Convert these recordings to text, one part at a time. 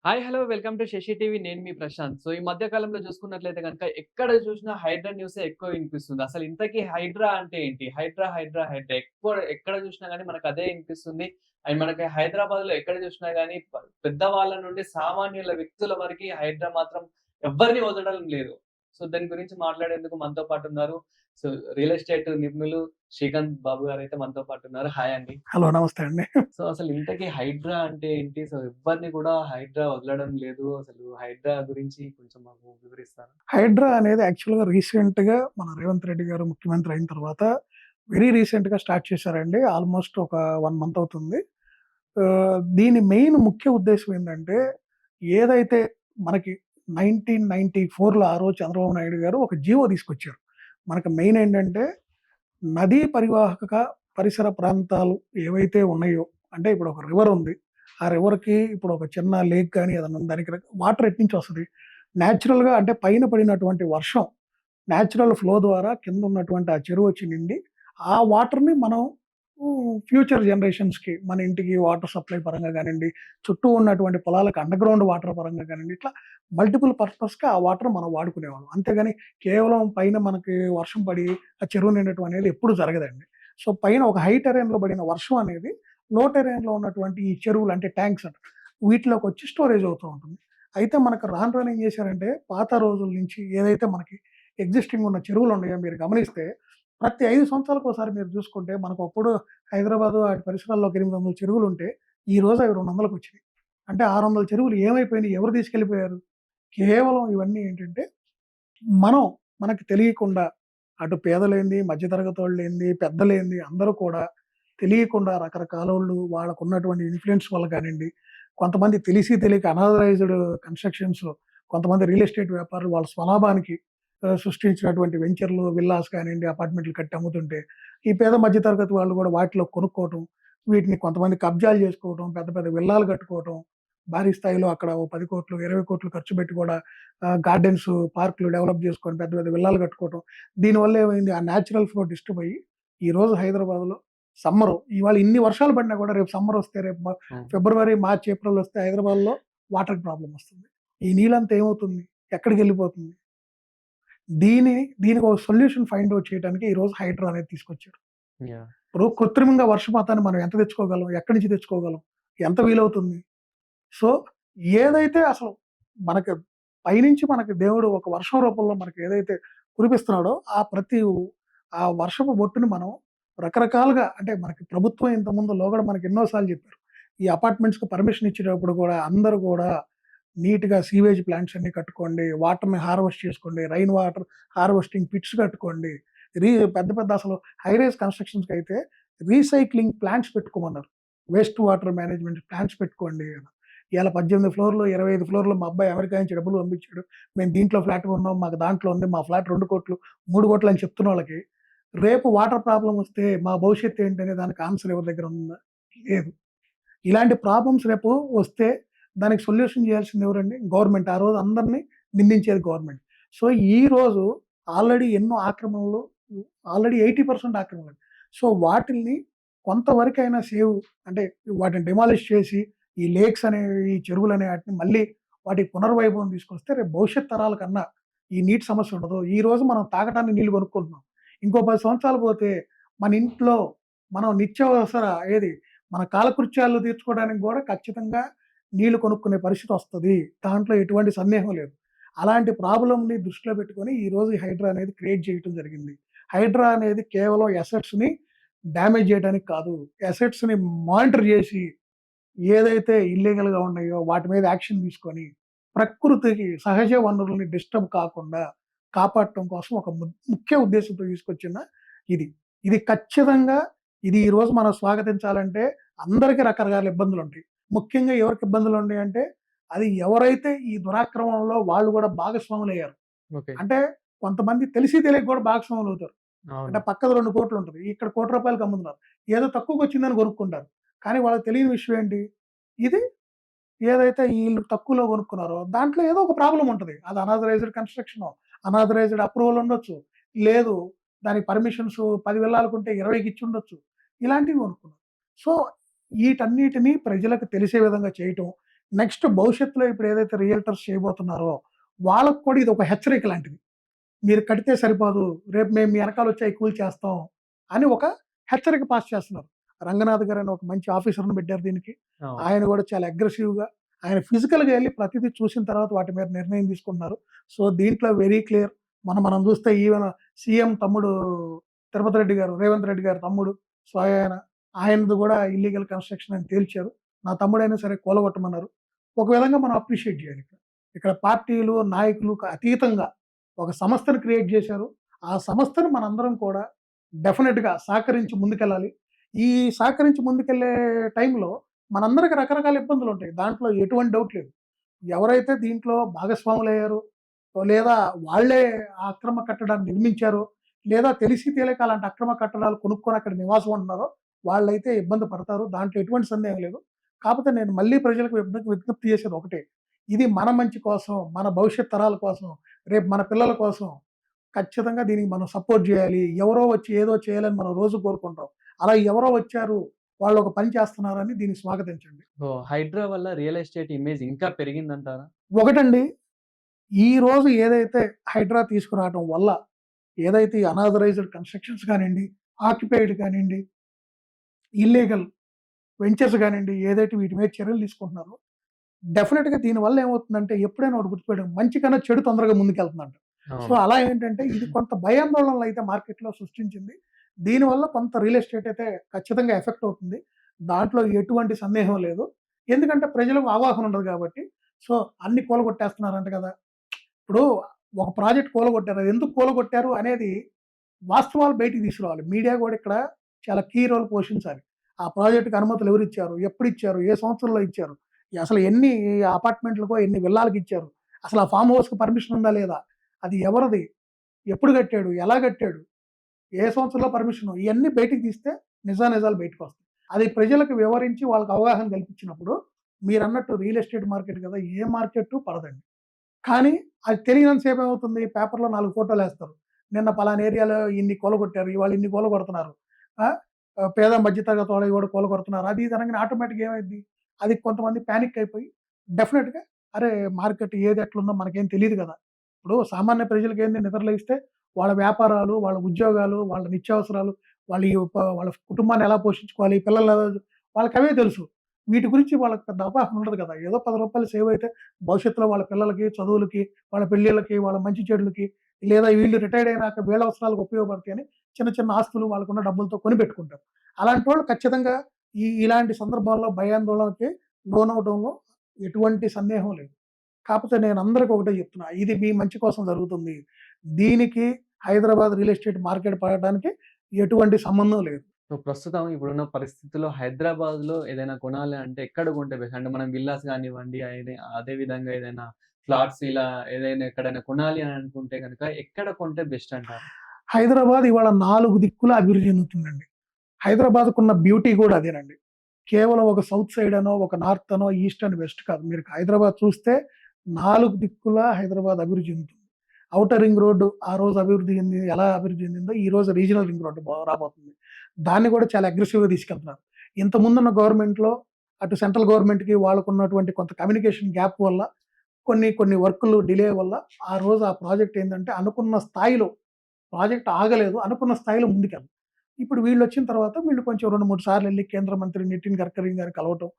Hi! Hello! Welcome to Sasi TV. నేను మీ ప్రశాంత్. ఈ మధ్య కాలంలో చూసుకున్నట్లయితే గనుక ఎక్కడ చూసినా హైడ్రా న్యూసే ఎక్కువ వినిపిస్తుంది. అసలు ఇంతకీ హైడ్రా అంటే ఏంటి? హైడ్రా ఎక్కడ చూసినా గాని మనకు అదే వినిపిస్తుంది. అండ్ మనకి హైదరాబాద్‌లో ఎక్కడ చూసినా గాని పెద్దవాళ్ళ నుండి సామాన్యుల వ్యక్తుల వరకి హైడ్రా మాత్రం ఎవ్వరిని వదలడం లేదు. దాని గురించి మాట్లాడేందుకు మనతో పాటు ఉన్నారు. సో రియల్ ఎస్టేట్ నిపుణులు శ్రీకాంత్ బాబు గారైతే మనతో పాటు ఉన్నారు. హాయ్ అండి. హలో! నమస్తే అండి. అసలు ఇంతకీ హైడ్రా అంటే ఏంటి? ఎవ్వరిని కూడా హైడ్రా వదలడం లేదు. అసలు హైడ్రా గురించి కొంచెం మాకు వివరిస్తారా? హైడ్రా అనేది యాక్చువల్‌గా రీసెంట్‌గా మన రేవంత్ రెడ్డి గారు ముఖ్యమంత్రి అయిన తర్వాత వెరీ రీసెంట్‌గా స్టార్ట్ చేశారండి. ఆల్‌మోస్ట్ ఒక 1 మంత్ అవుతుంది. దీని మెయిన్ ముఖ్య ఉద్దేశ్యం ఏంటంటే, ఏదైతే మనకి 1994లో ఆ రోజు చంద్రబాబు నాయుడు గారు ఒక జీవో తీసుకొచ్చారు. మనకు మెయిన్ ఏంటంటే, నదీ పరివాహక పరిసర ప్రాంతాలు ఏవైతే ఉన్నాయో, అంటే ఇప్పుడు ఒక రివర్ ఉంది. ఆ రివర్‌కి ఇప్పుడు ఒక చిన్న లేక్ గాని ఏదన్నా ఉంది. దానికి వాటర్ ఎట్నుంచి వస్తది? నేచురల్‌గా అంటే పైన పడినటువంటి వర్షం, నేచురల్ ఫ్లో ద్వారా కింద ఉన్నటువంటి ఆ చెరువు వచ్చి నిండి, ఆ వాటర్‌ని మనం ఫ్యూచర్ జనరేషన్స్‌కి మన ఇంటికి వాటర్ సప్లై పరంగా గానియండి, చుట్టూ ఉన్నటువంటి పొలాలకు అండర్‌గ్రౌండ్ వాటర్ పరంగా గానియండి, ఇట్లా మల్టిపుల్ పర్పస్‌కి ఆ వాటర్ మనం వాడుకునేవాళ్ళం. అంతేగాని కేవలం పైన మనకి వర్షం పడి ఆ చెరువు నిండటం అనేది ఎప్పుడు జరగదండి. పైన ఒక హై టెర్రైన్‌లో పడిన వర్షం అనేది లో టెర్రైన్‌లో ఉన్నటువంటి ఈ చెరువులు అంటే ట్యాంక్స్ అంటారు. వీటిలోకొచ్చి స్టోరేజ్ అవుతూ ఉంటుంది. అయితే మనకు రాను రాను ఏం చేశారంటే, పాత రోజుల నుంచి ఏదైతే మనకి ఎగ్జిస్టింగ్ ఉన్న చెరువులున్నాయో మీరు గమనిస్తే, ప్రతి 5 సంవత్సరాలకోసారి మీరు చూసుకుంటే, మనకప్పుడు హైదరాబాదు వాటి పరిసరాల్లో ఒక 800 చెరువులుంటే, ఈ రోజు అవి 200కొచ్చినాయి. అంటే 600 చెరువులు ఏమైపోయినాయి? ఎవరు తీసుకెళ్ళిపోయారు? కేవలం ఇవన్నీ ఏంటంటే, మనం మనకు తెలియకుండా అటు పేదలేంది, మధ్య తరగతోళ్ళేంది, పెద్దలేంది అందరూ కూడా తెలియకుండా రకరకాలోళ్ళు వాళ్ళకున్నటువంటి ఇన్‌ఫ్లుయెన్స్ వల్ల కానియండి, కొంతమంది తెలిసి తెలియక అనాథరైజ్డ్ కన్‌స్ట్రక్షన్స్, కొంతమంది రియల్ ఎస్టేట్ వ్యాపారులు వాళ్ళ స్వలాభానికి సృష్టించినటువంటి వెంచర్‌లు, విల్లాస్ కానియండి, అపార్ట్‌మెంట్‌లు కట్టి అమ్ముతుంటే, ఈ పేద మధ్య తరగతి వాళ్ళు కూడా వాటిలో కొనుక్కోవటం, వీటిని కొంతమంది కబ్జాలు చేసుకోవటం, పెద్ద పెద్ద విల్లాలు కట్టుకోవటం, భారీ స్థాయిలో అక్కడ ఓ 10,00,00,000, 20,00,00,000 ఖర్చు పెట్టి కూడా గార్డెన్స్, పార్కులు డెవలప్ చేసుకొని పెద్ద పెద్ద విల్లాలు కట్టుకోవటం. దీనివల్ల ఏమైంది? ఆ నేచురల్ ఫ్లో డిస్టర్బ్ అయ్యి, ఈరోజు హైదరాబాద్‌లో సమ్మరు ఇవాళ ఇన్ని వర్షాలు పడినా కూడా రేపు సమ్మరొస్తే రేపు హ్మ్. ఫిబ్రవరి, మార్చ్, ఏప్రిల్ వస్తే హైదరాబాద్‌లో వాటర్ ప్రాబ్లమ్ వస్తుంది. ఈ నీళ్ళంతా ఏమవుతుంది? ఎక్కడికెళ్ళిపోతుంది? దీనికి ఒక సొల్యూషన్ ఫైండ్ ఔట్ చేయడానికి ఈరోజు హైడ్రా అనేది తీసుకొచ్చారు. యాహ్! ఇప్పుడు కృత్రిమంగా వర్షపాతాన్ని మనం ఎంత తెచ్చుకోగలం? ఎక్కడి నుంచి తెచ్చుకోగలం? ఎంత వీలవుతుంది? సో, ఏదైతే అసలు మనకు పైనుంచి మనకి దేవుడు ఒక వర్షం రూపంలో మనకి ఏదైతే కురిపిస్తున్నాడో, ఆ వర్షపు బొట్టుని మనం రకరకాలుగా అంటే మనకి ప్రభుత్వం ఇంతకుముందు లోగడ మనకి ఎన్నో సార్లు చెప్పారు. ఈ అపార్ట్మెంట్స్‌కి పర్మిషన్ ఇచ్చేటప్పుడు కూడా అందరూ కూడా నీట్‌గా సీవేజ్ ప్లాంట్స్ అన్నీ కట్టుకోండి. వాటర్‌ని హార్వెస్ట్ చేసుకోండి. రైన్ వాటర్ హార్వెస్టింగ్ పిట్స్ కట్టుకోండి. పెద్ద పెద్ద అసలు హై రైజ్ కన్‌స్ట్రక్షన్స్‌కైతే రీసైక్లింగ్ ప్లాంట్స్ పెట్టుకోమన్నారు. వేస్ట్ వాటర్ మేనేజ్మెంట్ ప్లాంట్స్ పెట్టుకోండి అని. ఇయాల 18 ఫ్లోర్‌లు, 25 ఫ్లోర్‌లు మా అబ్బాయి అమెరికా నుంచి డబ్బులు పంపించాడు. మేము దీంట్లో ఫ్లాట్ కొన్నాం. మాకు దాంట్లో ఉంది. మా ఫ్లాట్ 2,00,00,000, 3,00,00,000 అని చెప్తున్నోళ్ళకి, రేపు వాటర్ ప్రాబ్లమ్ వస్తే మా భవిష్యత్తు ఏంటనే దానికి ఆన్సర్ ఎవరి దగ్గర ఉందా? లేదు. ఇలాంటి ప్రాబ్లమ్స్ రేపు వస్తే దానికి సొల్యూషన్ చేయాల్సింది ఎవరండి? గవర్నమెంట్. ఆ రోజు అందరిని నిందించేది గవర్నమెంట్. ఈరోజు ఆల్రెడీ ఎన్నో ఆక్రమణలు ఆల్రెడీ 80% ఆక్రమణలు. వాటిల్ని కొంతవరకైనా అంటే వాటిని డిమాలిష్ చేసి ఈ లేక్స్ అనేవి, ఈ చెరువులనే ఆటిని మళ్ళీ వాటికి పునర్వైభవం తీసుకొస్తే రేపు భవిష్యత్ తరాల కన్నా ఈ నీటి సమస్య ఉండదు. ఈరోజు మనం తాగటానికి నీళ్లు కొనుక్కుంటున్నాం. ఇంకో 10 సంవత్సరాలు పోతే మన ఇంట్లో మనం నిత్యావసర ఏది మన కాలకృత్యాలు తీర్చుకోవడానికి గూడా ఖచ్చితంగా నీళ్లు కొనుక్కునే పరిస్థితొస్తది. దాంట్లో ఎటువంటి సందేహం లేదు. అలాంటి ప్రాబ్లమ్‌ని దృష్టిలో పెట్టుకొని ఈరోజు ఈ హైడ్రా అనేది క్రియేట్ చేయటం జరిగింది. హైడ్రా అనేది కేవలం అసెట్స్‌ని డ్యామేజ్ చేయడానికి కాదు. అసెట్స్‌ని మానిటర్ జేసి ఏదైతే ఇల్లీగల్‌గా ఉన్నాయో వాటి మీద యాక్షన్ తీసుకొని, ప్రకృతికి సహజ వనరుల్ని డిస్టర్బ్ కాకుండా కాపాడటం కోసం ఒక ముఖ్య ఉద్దేశంతో తీసుకొచ్చిన ఇది. ఇది ఖచ్చితంగా ఈరోజు మనం స్వాగతించాలంటే అందరికి రకరకాల ఇబ్బందులుంటాయి. ముఖ్యంగా ఎవరికి ఇబ్బందులున్నాయంటే, అది ఎవరైతే ఈ దురాక్రమణలో వాళ్ళు గూడా భాగస్వాములయ్యారు. ఓకే. అంటే కొంతమంది తెలిసి తెలియక గూడా భాగస్వాములవుతారు. అంటే అవును. పక్కన 2,00,00,000 ఉంటది. ఇక్కడ రూ. 1,00,00,000కి అమ్ముతున్నారు. ఏదో తక్కువకొచ్చిందని కొనుక్కుంటారు. కానీ వాళ్ళకి తెలియని విషయం ఏంటి? ఇది ఏదైతే ఈళ్ళు తక్కువలో కొనుక్కున్నారో దాంట్లో ఏదో ఒక ప్రాబ్లమ్ ఉంటది. అది అనాథరైజ్డ్ కన్‌స్ట్రక్షనో, అనాథరైజ్డ్ అప్రూవల్ ఉండొచ్చు. లేదు దానికి పర్మిషన్స్ 10 విల్లాలకుంటే 20కి ఇచ్చుండొచ్చు. ఇలాంటివి కొనుక్కున్నారు. సో, ఈటన్నిటిని ప్రజలకు తెలిసే విధంగా చేయటం. నెక్స్ట్ భవిష్యత్తులో ఇప్పుడు ఏదైతే రియల్టర్స్ చేయబోతున్నారో వాళ్ళకి కూడా ఇది ఒక హెచ్చరిక లాంటిది. మీరు కడితే సరిపోదు. రేపు మేము మీ ఎనకాలొచ్చి అయి కూల్చేస్తాం అని ఒక హెచ్చరిక పాస్ చేస్తున్నారు. రంగనాథ్ గారని ఒక మంచి ఆఫీసర్‌ని పెట్టారు దీనికి. అవును. ఆయన గూడా చాలా అగ్రెసివ్‌గా ఆయన ఫిజికల్‌గా ఎళ్లి ప్రతిదీ చూసిన తర్వాత వాటి మీద నిర్ణయం తీసుకుంటున్నారు. సో, దీంట్లో వెరీ క్లియర్. మనం చూస్తే ఈవెన్ సీఎం తమ్ముడు తిరుపతి రెడ్డి గారు, రేవంత్ రెడ్డి గారి తమ్ముడు స్వయాన ఆయనది గూడా ఇల్లీగల్ కన్‌స్ట్రక్షన్ అని తేల్చారు. నా తమ్ముడైనా సరే కూలగొట్టమన్నారు. ఒక విధంగా మనం అప్రిషియేట్ చేయాలి ఇక్కడ. ఇక్కడ పార్టీలు, నాయకులకు అతీతంగా ఒక సంస్థను క్రియేట్ చేశారు. ఆ సంస్థను మనందరం కూడా డెఫినిట్‌గా సహకరించి ముందుకెళ్ళాలి. ఈ సహకరించి ముందుకెళ్ళే టైంలో మనందరికి రకరకాల ఇబ్బందులుంటాయి. దాంట్లో ఎటువంటి డౌట్ లేదు. ఎవరైతే దీంట్లో భాగస్వాములయ్యారో, లేదా వాళ్ళే ఆ అక్రమ కట్టడాన్ని నిర్మించారో, లేదా తెలిసి తెలియక అలాంటి అక్రమ కట్టడాలు కొనుక్కొని అక్కడ నివాసం ఉంటున్నారో, వాళ్ళైతే ఇబ్బంది పడతారు. దాంట్లో ఎటువంటి సందేహం లేదు. కాపోతే నేను మళ్ళీ ప్రజలకు విజ్ఞప్తి చేసేది ఒకటే. ఇది మన మంచి కోసం, మన భవిష్యత్ తరాల కోసం, రేపు మన పిల్లల కోసం ఖచ్చితంగా దీనికి మనం సపోర్ట్ జేయాలి. ఎవరో వచ్చి ఏదో చేయాలని మనం రోజు కోరుకుంటాం. అలా ఎవరో వచ్చారు, వాళ్ళొక పని చేస్తున్నారని దీన్ని స్వాగతించండి. సో, హైడ్రా వల్ల రియల్ ఎస్టేట్ ఇమేజ్ ఇంకా పెరిగిందంటారా? ఒకటండి, ఈ రోజు ఏదైతే హైడ్రా తీసుకురావడం వల్ల ఏదైతే ఈ అనాథరైజ్డ్ కన్‌స్ట్రక్షన్స్ కానియండి, ఆక్యుపైడ్ కానియండి, ఇల్లీగల్ వెంచర్స్ గానియండి, ఏదైతే వీటి మీద చర్యలు తీసుకుంటున్నారో, డెఫినిట్‌గా దీనివల్ల ఏమవుతుందంటే ఎప్పుడైనా ఒకటి గుర్తుపెట్టుకోండి. మంచి కన్నా చెడు తొందరగా ముందుకెళ్తుందంట. సో, అవును. అలా ఏంటంటే ఇది కొంత భయాందోళనలు అయితే మార్కెట్‌లో సృష్టించింది. దీనివల్ల కొంత రియల్ ఎస్టేట్ అయితే ఖచ్చితంగా ఎఫెక్ట్ అవుతుంది. దాంట్లో ఎటువంటి సందేహం లేదు. ఎందుకంటే ప్రజలకు అవగాహన ఉండదు కాబట్టి. సో, అన్ని కూలగొట్టేస్తున్నారంట కదా! ఇప్పుడు ఒక ప్రాజెక్ట్ కూలగొట్టారు. అది ఎందుకు కూలగొట్టారు అనేది వాస్తవాలు బయటికి తీసుకురావాలి. మీడియా గూడా ఇక్కడ చాలా కీ రోల్ పోషించాలి. ఆ ప్రాజెక్ట్‌కి అనుమతులు ఎవరిచ్చారు? ఎప్పుడిచ్చారు? ఏ సంవత్సరంలో ఇచ్చారు? అసలు ఎన్ని అపార్ట్‌మెంట్‌లకో, ఎన్ని విల్లాలకిచ్చారు? అసలు ఆ ఫార్మ్ హౌస్‌కి పర్మిషన్ ఉందా లేదా? అది ఎవరిది? ఎప్పుడు కట్టాడు? ఎలా కట్టాడు? ఏ సంవత్సరంలో పర్మిషను? ఇయన్నీ బయటికి తీస్తే నిజానిజాలు బయటకొస్తాయి. అది ప్రజలకు వివరించి వాళ్ళకి అవగాహన కల్పించినప్పుడు మీరన్నట్టు రియల్ ఎస్టేట్ మార్కెట్ కదా! ఏ మార్కెట్టు పడదండి. కానీ అది తెలియనంత సేపు ఏమవుతుంది? పేపర్‌లో 4 ఫోటోలేస్తారు. నిన్న పలానా ఏరియాలో ఇన్ని కూలగొట్టారు. ఇవాళ ఇన్ని కూలగొడుతున్నారు. ఆ! పేద మధ్య తరగతి వాళ్ళవి కూడా కూలగొడుతున్నారు. అది ఇది అనంగానే ఆటోమేటిక్‌గా ఏమైద్ది? అది కొంతమంది పానిక్ అయిపోయి డెఫినిట్‌గా అరే! మార్కెట్ ఏది ఎట్లుందో మనకేం తెలీదు గదా! ఇప్పుడు సామాన్య ప్రజలకేంది నిద్ర లెగిస్తే వాళ్ళ వ్యాపారాలు, వాళ్ళ ఉద్యోగాలు, వాళ్ళ నిత్యావసరాలు, వాళ్ళ కుటుంబాన్ని ఎలా పోషించుకోవాలి, పిల్లలు ఎలా వాళ్ళకవే తెలుసు. వీటి గురించి వాళ్ళకి పెద్ద అవగాహన ఉండదు కదా! ఏదో రూ. 10 సేవ్ అయితే భవిష్యత్తులో వాళ్ళ పిల్లలకి, చదువులకి, వాళ్ళ పెళ్ళిళ్ళకి, వాళ్ళ మంచి చెడులకి, లేదా వీళ్ళు రిటైర్డ్ అయినాక వీళ్ళ అవసరాలకు ఉపయోగపడతాయని చిన్న చిన్న ఆస్తులు వాళ్ళకున్న డబ్బులతో కొనిపెట్టుకుంటారు. అలాంటోళ్ళు ఖచ్చితంగా ఇలాంటి సందర్భాల్లో భయాందోళనకి లోనవ్వడంలో ఎటువంటి సందేహం లేదు. కాపోతే నేను అందరికి ఒకటే చెప్తున్నా. ఇది మీ మంచి కోసం జరుగుతుంది. దీనికి హైదరాబాద్ రియల్ ఎస్టేట్ మార్కెట్ పడటానికి ఎటువంటి సంబంధం లేదు. సో, ప్రస్తుతం ఇప్పుడున్న పరిస్థితుల్లో హైదరాబాద్‌లో ఏదైనా కొనాలి అంటే ఎక్కడ కొంటే బెస్ట్? అంటే మనం విల్లాస్ గానివ్వండి, అదే విధంగా ఏదైనా ఫ్లాట్స్ ఇలా ఏదైనా ఎక్కడైనా కొనాలి అని అనుకుంటే గనక ఎక్కడ కొంటే బెస్ట్ అంటారు? హైదరాబాద్ ఇవాళ 4 దిక్కులా అభివృద్ధి చెందుతుందండి. హైదరాబాద్‌కున్న బ్యూటీ గూడా అదేనండి. కేవలం ఒక సౌత్ సైడ్ అనో, ఒక నార్త్ అనో, ఈస్ట్ అండ్ వెస్ట్ కాదు. మీరు హైదరాబాద్ చూస్తే 4 దిక్కులా హైదరాబాద్ అభివృద్ధి చెందుతుంది. ఔటర్ రింగ్ రోడ్డు ఆ రోజు అభివృద్ధి చెందింది. ఎలా అభివృద్ధి చెందిందో ఈ రోజు రీజనల్ రింగ్ రోడ్డు రాబోతుంది. దాన్ని గూడా చాలా అగ్రెసివ్‌గా తీసుకెళ్తున్నారు. ఇంతకుముందున్న గవర్నమెంట్‌లో అటు సెంట్రల్ గవర్నమెంట్‌కి వాళ్ళకున్నటువంటి కొంత కమ్యూనికేషన్ గ్యాప్ వల్ల కొన్ని కొన్ని వర్కులు డిలే వల్ల ఆ రోజు ఆ ప్రాజెక్ట్ ఏందంటే అనుకున్న స్థాయిలో ప్రాజెక్ట్ ఆగలేదు. అనుకున్న స్థాయిలో ముందుకెళ్ళదు. ఇప్పుడు వీళ్ళొచ్చిన తర్వాత వీళ్ళు కొంచెం 2, 3 సార్లెళ్లి కేంద్ర మంత్రి నితిన్ గడ్కరీ గారిని కలవటం,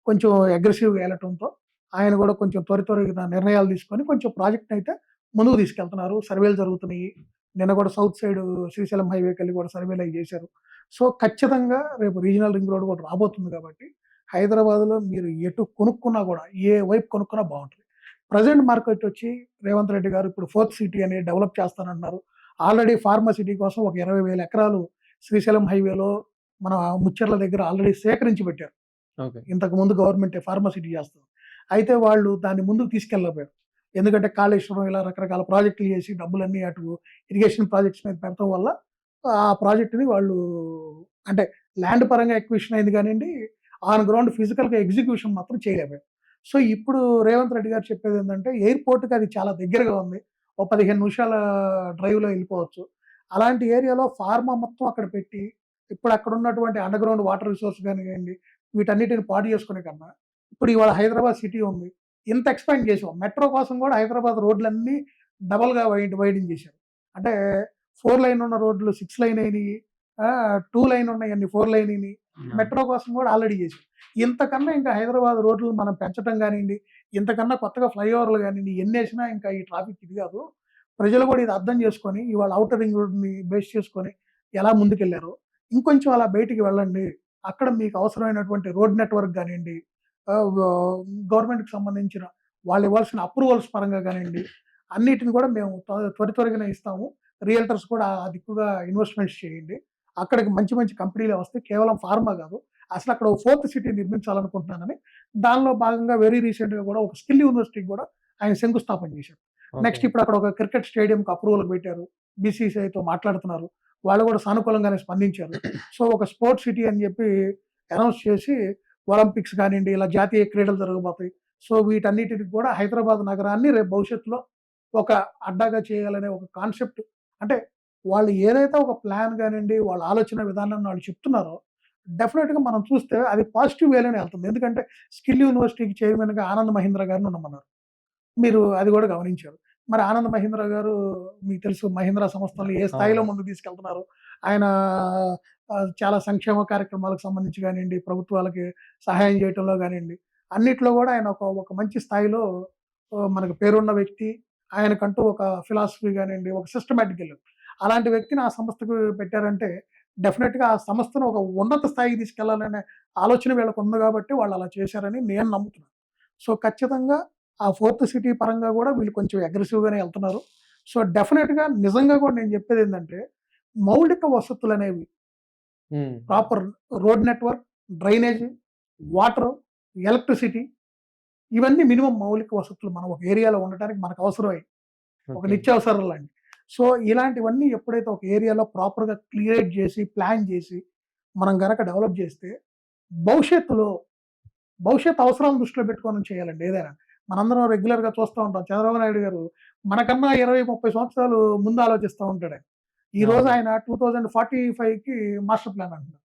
కొంచెం అగ్రెసివ్‌గా ఎళ్ళటంతో ఆయన గూడా కొంచెం త్వరితగతిన నిర్ణయాలు తీసుకొని కొంచెం ప్రాజెక్ట్‌నయితే ముందుకు తీసుకెళ్తున్నారు. సర్వేలు జరుగుతున్నాయి. నిన్న గూడా సౌత్ సైడ్ శ్రీశైలం హైవేకెళ్ళి గూడా సర్వేలయి జేశారు. సో, ఖచ్చితంగా రేపు రీజనల్ రింగ్ రోడ్ గూడా రాబోతుంది గాబట్టి, హైదరాబాద్‌లో మీరు ఎటు కొనుక్కున్నా గూడా, ఏ వైపు కొనుక్కున్నా బావుంటది. ప్రెజెంట్ మార్కెటొచ్చి రేవంత్ రెడ్డి గారు ఇప్పుడు ఫోర్త్ సిటీ అని డెవలప్ చేస్తానంటున్నారు. ఆల్రెడీ ఫార్మా సిటీ కోసం ఒక 20,000 ఎకరాలు శ్రీశైలం హైవేలో మన ముచ్చెర్ల దగ్గర ఆల్రెడీ సేకరించి పెట్టారు. ఓకే. ఇంతకుముందు గవర్నమెంటే ఫార్మా సిటీ చేస్తుంది. అయితే వాళ్ళు దాన్ని ముందుకు తీసుకెళ్ళలేకపోయారు. ఎందుకంటే కాళేశ్వరం ఇలా రకరకాల ప్రాజెక్టులు చేసి డబ్బులన్నీ అటు ఇరిగేషన్ ప్రాజెక్ట్స్ మీద పెడతం వల్ల ఆ ప్రాజెక్ట్‌ని వాళ్ళు అంటే ల్యాండ్ పరంగా ఎక్విజిషన్ అయింది గానండి, ఆన్ గ్రౌండ్ ఫిజికల్‌గా ఎగ్జిక్యూషన్ మాత్రం చేయలేకపోయారు. సో, ఇప్పుడు రేవంత్ రెడ్డి గారు చెప్పేదేందంటే ఎయిర్‌పోర్ట్‌కి అది చాలా దగ్గరగా ఉంది. ఓ 15 నిమిషాల డ్రైవ్‌లో ఎళ్ళిపోవచ్చు. అలాంటి ఏరియాలో ఫార్మా మొత్తం అక్కడ పెట్టి, ఇప్పుడు అక్కడున్నటువంటి అండర్‌గ్రౌండ్ వాటర్ రిసోర్స్ గానియండి, వీటన్నిటిని పాడు చేసుకునే కన్నా, ఇప్పుడు ఇవాళ హైదరాబాద్ సిటీ ఉంది. ఇంత ఎక్స్పాండ్ చేసాం. మెట్రో కోసం కూడా హైదరాబాద్ రోడ్లన్నీ డబల్‌గా వైడెన్ చేశారు. అంటే 4 లైన్ ఉన్న రోడ్లు 6 లైన్ అయినియి. 2 లైన్ ఉన్నయన్ని 4 లైన్ అయినియి. మెట్రో కోసం కూడా ఆల్రెడీ చేశాం. ఇంతకన్నా ఇంకా హైదరాబాద్ రోడ్లు మనం పెంచటం గానియండి, ఇంతకన్నా కొత్తగా ఫ్లైఓవర్లు గానియండి, ఎన్నేసినా ఇంకా ఈ ట్రాఫిక్ ఇది కాదు. ప్రజలు కూడా ఇది అర్థం చేసుకొని ఇవాళ ఔటర్ రింగ్ రోడ్‌ని బేస్ చేసుకొని ఎలా ముందుకెళ్లారో, ఇంకొంచెం అలా బయటికి వెళ్ళండి. అక్కడ మీకు అవసరమైనటువంటి రోడ్ నెట్వర్క్ గానియండి, ఆహ్, వ గవర్నమెంట్‌కి సంబంధించిన వాళ్ళు ఇవ్వాల్సిన అప్రూవల్స్ పరంగా గానియండి, అన్నిటిని కూడా మేము త్వరితగతిన ఇస్తాము. రియల్టర్స్ కూడా ఆ దిక్కుగా ఇన్వెస్ట్‌మెంట్స్ చేయండి. అక్కడికి మంచి మంచి కంపెనీలే వస్తాయి. కేవలం ఫార్మా కాదు. అసలు అక్కడ ఓ ఫోర్త్ సిటీ నిర్మించాలనుకుంటున్నానని, దానిలో భాగంగా వెరీ రీసెంట్‌గా కూడా ఒక స్కిల్ యూనివర్సిటీకి కూడా ఆయన శంకుస్థాపన చేశారు. ఓకే. నెక్స్ట్ ఇప్పుడు అక్కడ ఒక క్రికెట్ స్టేడియంకి అప్రూవల్ పెట్టారు. బీసీసీఐతో మాట్లాడుతున్నారు. వాళ్ళు కూడా సానుకూలంగానే స్పందించారు. సో ఒక స్పోర్ట్స్ సిటీ అని చెప్పి అనౌన్స్ చేసి ఒలింపిక్స్ కానియండి, ఇలా జాతీయ క్రీడలు జరగబోతాయి. సో వీటన్నిటికి కూడా హైదరాబాద్ నగరాన్ని రేపు భవిష్యత్తులో ఒక అడ్డాగా చేయాలనే ఒక కాన్సెప్ట్, అంటే వాళ్ళు ఏదైతే ఒక ప్లాన్ గానియండి, వాళ్ళ ఆలోచన విధానాన్ని వాళ్ళు చెప్తున్నారో, డెఫినిట్‌గా మనం చూస్తే అది పాజిటివ్ వేలోనే ఎళ్తుంది. ఎందుకంటే స్కిల్ యూనివర్సిటీకి చైర్మన్‌గా ఆనంద్ మహీంద్ర గారిని ఉండమన్నారు. మీరు అది కూడా గమనించారు. మరి ఆనంద్ మహీంద్ర గారు మీకు తెలుసు మహీంద్రా సంస్థల్ని ఏ స్థాయిలో అవును. ముందుకు తీసుకెళ్తున్నారు. ఆయన చాలా సంక్షేమ కార్యక్రమాలకు సంబంధించి గానియండి, ప్రభుత్వాలకి సహాయం చేయటంలో గానియండి, అన్నిట్లో కూడా ఆయన ఒక మంచి స్థాయిలో మనకు పేరున్న వ్యక్తి. ఆయనకంటూ ఒక ఫిలాసఫీ గానియండి, ఒక సిస్టమాటిక్ ఎళ్ళారు. అలాంటి వ్యక్తిని ఆ సంస్థకు పెట్టారంటే డెఫినిట్‌గా ఆ సంస్థను ఒక ఉన్నత స్థాయికి తీసుకెళ్లాలనే ఆలోచన వీళ్ళకి ఉంది కాబట్టి వాళ్ళు అలా చేశారని నేను నమ్ముతున్నాను. సో ఖచ్చితంగా ఆ ఫోర్త్ సిటీ పరంగా కూడా వీళ్ళు కొంచెం అగ్రెసివ్‌గానే ఎళ్తున్నారు. సో డెఫినిట్‌గా నిజంగా కూడా నేను చెప్పేదేంటంటే, మౌలిక వసతులనేవి హ్మ్. Proper road network, drainage, water, electricity, ఇవన్నీ మినిమమ్ మౌలిక వసతులు మనం ఒక ఏరియాలో ఉండటానికి మనకు అవసరమై ఒక ఓకే. నిత్యావసరాలు లాంటివి. సో ఇలాంటివన్నీ ఎప్పుడైతే ఒక ఏరియాలో ప్రాపర్‌గా క్రియేట్ చేసి, ప్లాన్ చేసి, మనం గనక డెవలప్ చేస్తే భవిష్యత్తులో భవిష్యత్ అవసరాలను దృష్టిలో పెట్టుకొని చేయాలండి ఏదైనా. మనందరం రెగ్యులర్‌గా చూస్తా ఉంటాం. చంద్రబాబు నాయుడు గారు మనకన్నా 20, 30 సంవత్సరాలు ముందు ఆలోచిస్తా ఉంటాడు. ఈరోజు అవును. ఆయన 2045కి మాస్టర్ ప్లాన్ అంటున్నారు.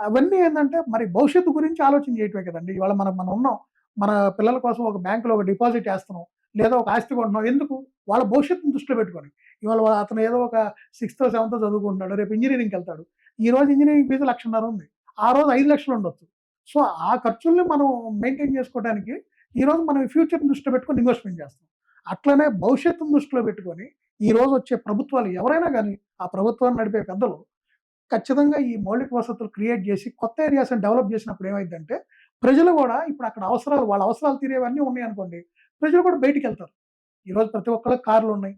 అవన్నీ ఏందంటే మరి భవిష్యత్తు గురించి ఆలోచన చేయటమే కదండీ! ఇవాళ మనం ఉన్నాం. మన పిల్లల కోసం ఒక బ్యాంక్‌లో ఒక డిపాజిట్ ఏస్తున్నాం. లేదా ఒక ఆస్తి కొంటున్నాం. ఎందుకు? వాళ్ళ భవిష్యత్తుని దృష్టిలో పెట్టుకొని. ఇవాళ అతను ఏదో ఒక సిక్స్త్, సెవెంత్ చదువుకుంటున్నాడు. రేపు ఇంజినీరింగ్‌కెళ్తాడు. ఈరోజు ఇంజినీరింగ్ ఫీజు 1,50,000 ఉంది. ఆ రోజు 5,00,000 ఉండొచ్చు. సో ఆ ఖర్చుల్ని మనం మెయింటైన్ చేసుకోవడానికి ఈరోజు మనం ఫ్యూచర్‌ని దృష్టిలో పెట్టుకొని ఇన్వెస్ట్‌మెంట్ చేస్తాం. అట్లనే భవిష్యత్తుని దృష్టిలో పెట్టుకొని ఈరోజు వచ్చే ప్రభుత్వాలు ఎవరైనా గాని, ఆ ప్రభుత్వాన్ని నడిపే పెద్దలు ఖచ్చితంగా ఈ మౌలిక వసతులు క్రియేట్ చేసి కొత్త ఏరియాస్‌ని డెవలప్ చేసినప్పుడు ఏమైద్దంటే, ప్రజలు గూడా ఇప్పుడు అక్కడ అవసరాలు వాళ్ళ అవసరాలు తీరేవన్నీ ఉన్నాయనుకోండి, ప్రజలు కూడా బయటికెళ్తారు. ఈరోజు ప్రతి ఒక్కళ్ళకి కార్లున్నాయి.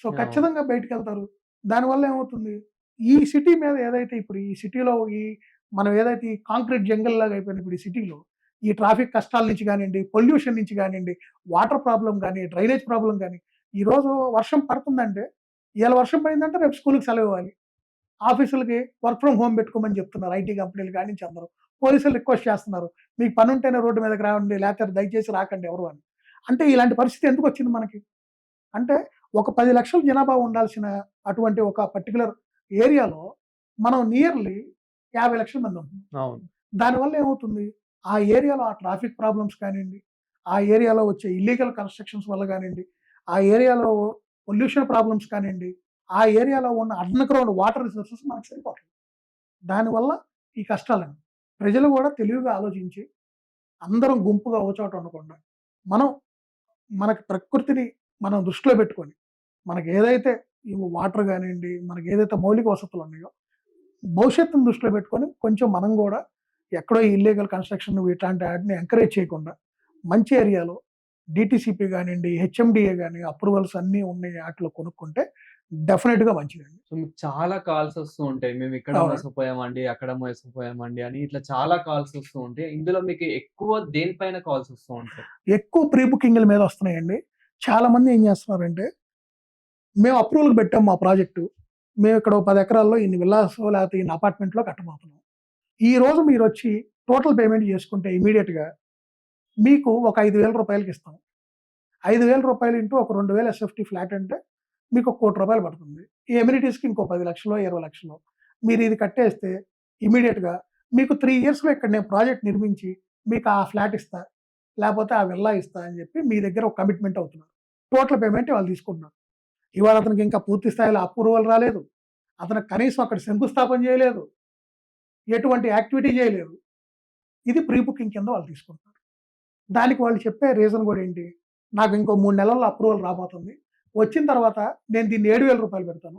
సో, అవును. ఖచ్చితంగా బయటికెళ్తారు. దానివల్ల ఏమవుతుంది, ఈ సిటీ మీద ఏదైతే ఇప్పుడు ఈ సిటీలో మనం ఏదైతే ఈ కాంక్రీట్ జంగల్‌లాగా అయిపోయింది ఇప్పుడు ఈ సిటీలో, ఈ ట్రాఫిక్ కష్టాల నుంచి గానియండి, పొల్యూషన్ నుంచి గానియండి, వాటర్ ప్రాబ్లమ్ గాని, డ్రైనేజ్ ప్రాబ్లమ్ గాని, ఈరోజు వర్షం పడుతుందంటే, ఇయాల వర్షం పడిందంటే రేపు స్కూలుకి సెలవివ్వాలి. ఆఫీసులకి వర్క్ ఫ్రమ్ హోమ్ పెట్టుకోమని చెప్తున్నారు. ఐటీ కంపెనీలు కానించి అందరూ. పోలీసులు రిక్వెస్ట్ చేస్తున్నారు. మీకు పనుంటేనే రోడ్డు మీదకి రండి. లేకపోతే దయచేసి రాకండి ఎవరు అని. అంటే ఇలాంటి పరిస్థితి ఎందుకొచ్చింది మనకి? అంటే ఒక 10,00,000 జనాభా ఉండాల్సిన అటువంటి ఒక పర్టిక్యులర్ ఏరియాలో మనం నియర్లీ 50,00,000 మంది ఉంటున్నాం. అవును. దానివల్ల ఏమవుతుంది? ఆ ఏరియాలో ఆ ట్రాఫిక్ ప్రాబ్లమ్స్ కానియండి, ఆ ఏరియాలో వచ్చే ఇల్లీగల్ కన్‌స్ట్రక్షన్స్ వల్ల గానియండి, ఆ ఏరియాలో పొల్యూషన్ ప్రాబ్లమ్స్ కానియండి, ఆ ఏరియాలో ఉన్న అండర్‌గ్రౌండ్ వాటర్ రిసోర్సెస్ మనకు సరిపోవట్లేదు. దానివల్ల ఈ కష్టాలండి. ప్రజలు గూడా తెలివిగా ఆలోచించి, అందరం గుంపుగా ఓ చోట ఉండకుండా, మనం మనకి ప్రకృతిని మనం దృష్టిలో పెట్టుకొని, మనకేదైతే ఈ వాటర్ గానియండి, మనకేదైతే మౌలిక వసతులున్నాయో, భవిష్యత్తుని దృష్టిలో పెట్టుకొని కొంచెం మనం గూడా ఎక్కడో ఇల్లీగల్ కన్‌స్ట్రక్షన్ ఇట్లాంటి ఆటిని ఎంకరేజ్ చేయకుండా, మంచి ఏరియాలో డీటీసీపీ గానియండి, హెచ్ఎండీఏ గాని అప్రూవల్స్ అన్నీ ఉన్నాయి ఆటిలో కొనుక్కుంటే డెఫినిట్‌గా మంచిదండి. సో, మీకు చాలా కాల్స్ వస్తూ ఉంటాయి. మేము ఇక్కడ అవునండి. మోసపోయామండి, అక్కడ మోసపోయామండి అని ఇట్లా చాలా కాల్స్ వస్తూ ఉంటాయి. ఇందులో మీకు ఎక్కువ దేనిపైన కాల్స్ వస్తూ ఉంటాయి? ఎక్కువ ప్రీ బుకింగ్‌ల మీద వస్తున్నాయండి. చాలామంది ఏం చేస్తున్నారంటే, మేము అప్రూవల్‌కి పెట్టాం మా ప్రాజెక్టు. మేము ఇక్కడ ఓ 10 ఎకరాల్లో ఇన్ని విల్లాసో లేకపోతే ఇన్ని అపార్ట్మెంట్‌లో కట్టబోతున్నాం. ఈరోజు మీరొచ్చి టోటల్ పేమెంట్ చేసుకుంటే ఇమ్మీడియేట్‌గా మీకు ఒక రూ. 5,000కి ఇస్తాం. రూ. 5,000 ఇంటూ ఒక 2,000 ఎస్ఎఫ్టీ ఫ్లాట్ అంటే మీకు ఒక రూ. 1,00,00,000 పడుతుంది. ఈ అమ్యూనిటీస్‌కి ఇంకో 10,00,000 20,00,000 మీరు ఇది కట్టేస్తే ఇమ్మీడియేట్‌గా మీకు 3 ఇయర్స్‌లో ఇక్కడ నేను ప్రాజెక్ట్ నిర్మించి మీకు ఆ ఫ్లాట్ ఇస్తా, లేకపోతే ఆ విల్లా ఇస్తా అని చెప్పి మీ దగ్గర ఒక కమిట్మెంట్ అవుతున్నారు. టోటల్ పేమెంట్ వాళ్ళు తీసుకుంటున్నారు. ఇవాళ అతనికి ఇంకా పూర్తి స్థాయిలో అప్రూవల్ రాలేదు. అతనికి కనీసం అక్కడ శంకుస్థాపన చేయలేదు. ఎటువంటి యాక్టివిటీ చేయలేదు. ఇది ప్రీ బుకింగ్ కింద వాళ్ళు తీసుకుంటున్నారు. దానికి వాళ్ళు చెప్పే రీజన్ కూడా ఏంటి? నాకు ఇంకో 3 నెలల్లో అప్రూవల్ రాబోతుంది. వచ్చిన తర్వాత నేను దీన్ని రూ. 7,000 పెడతాను.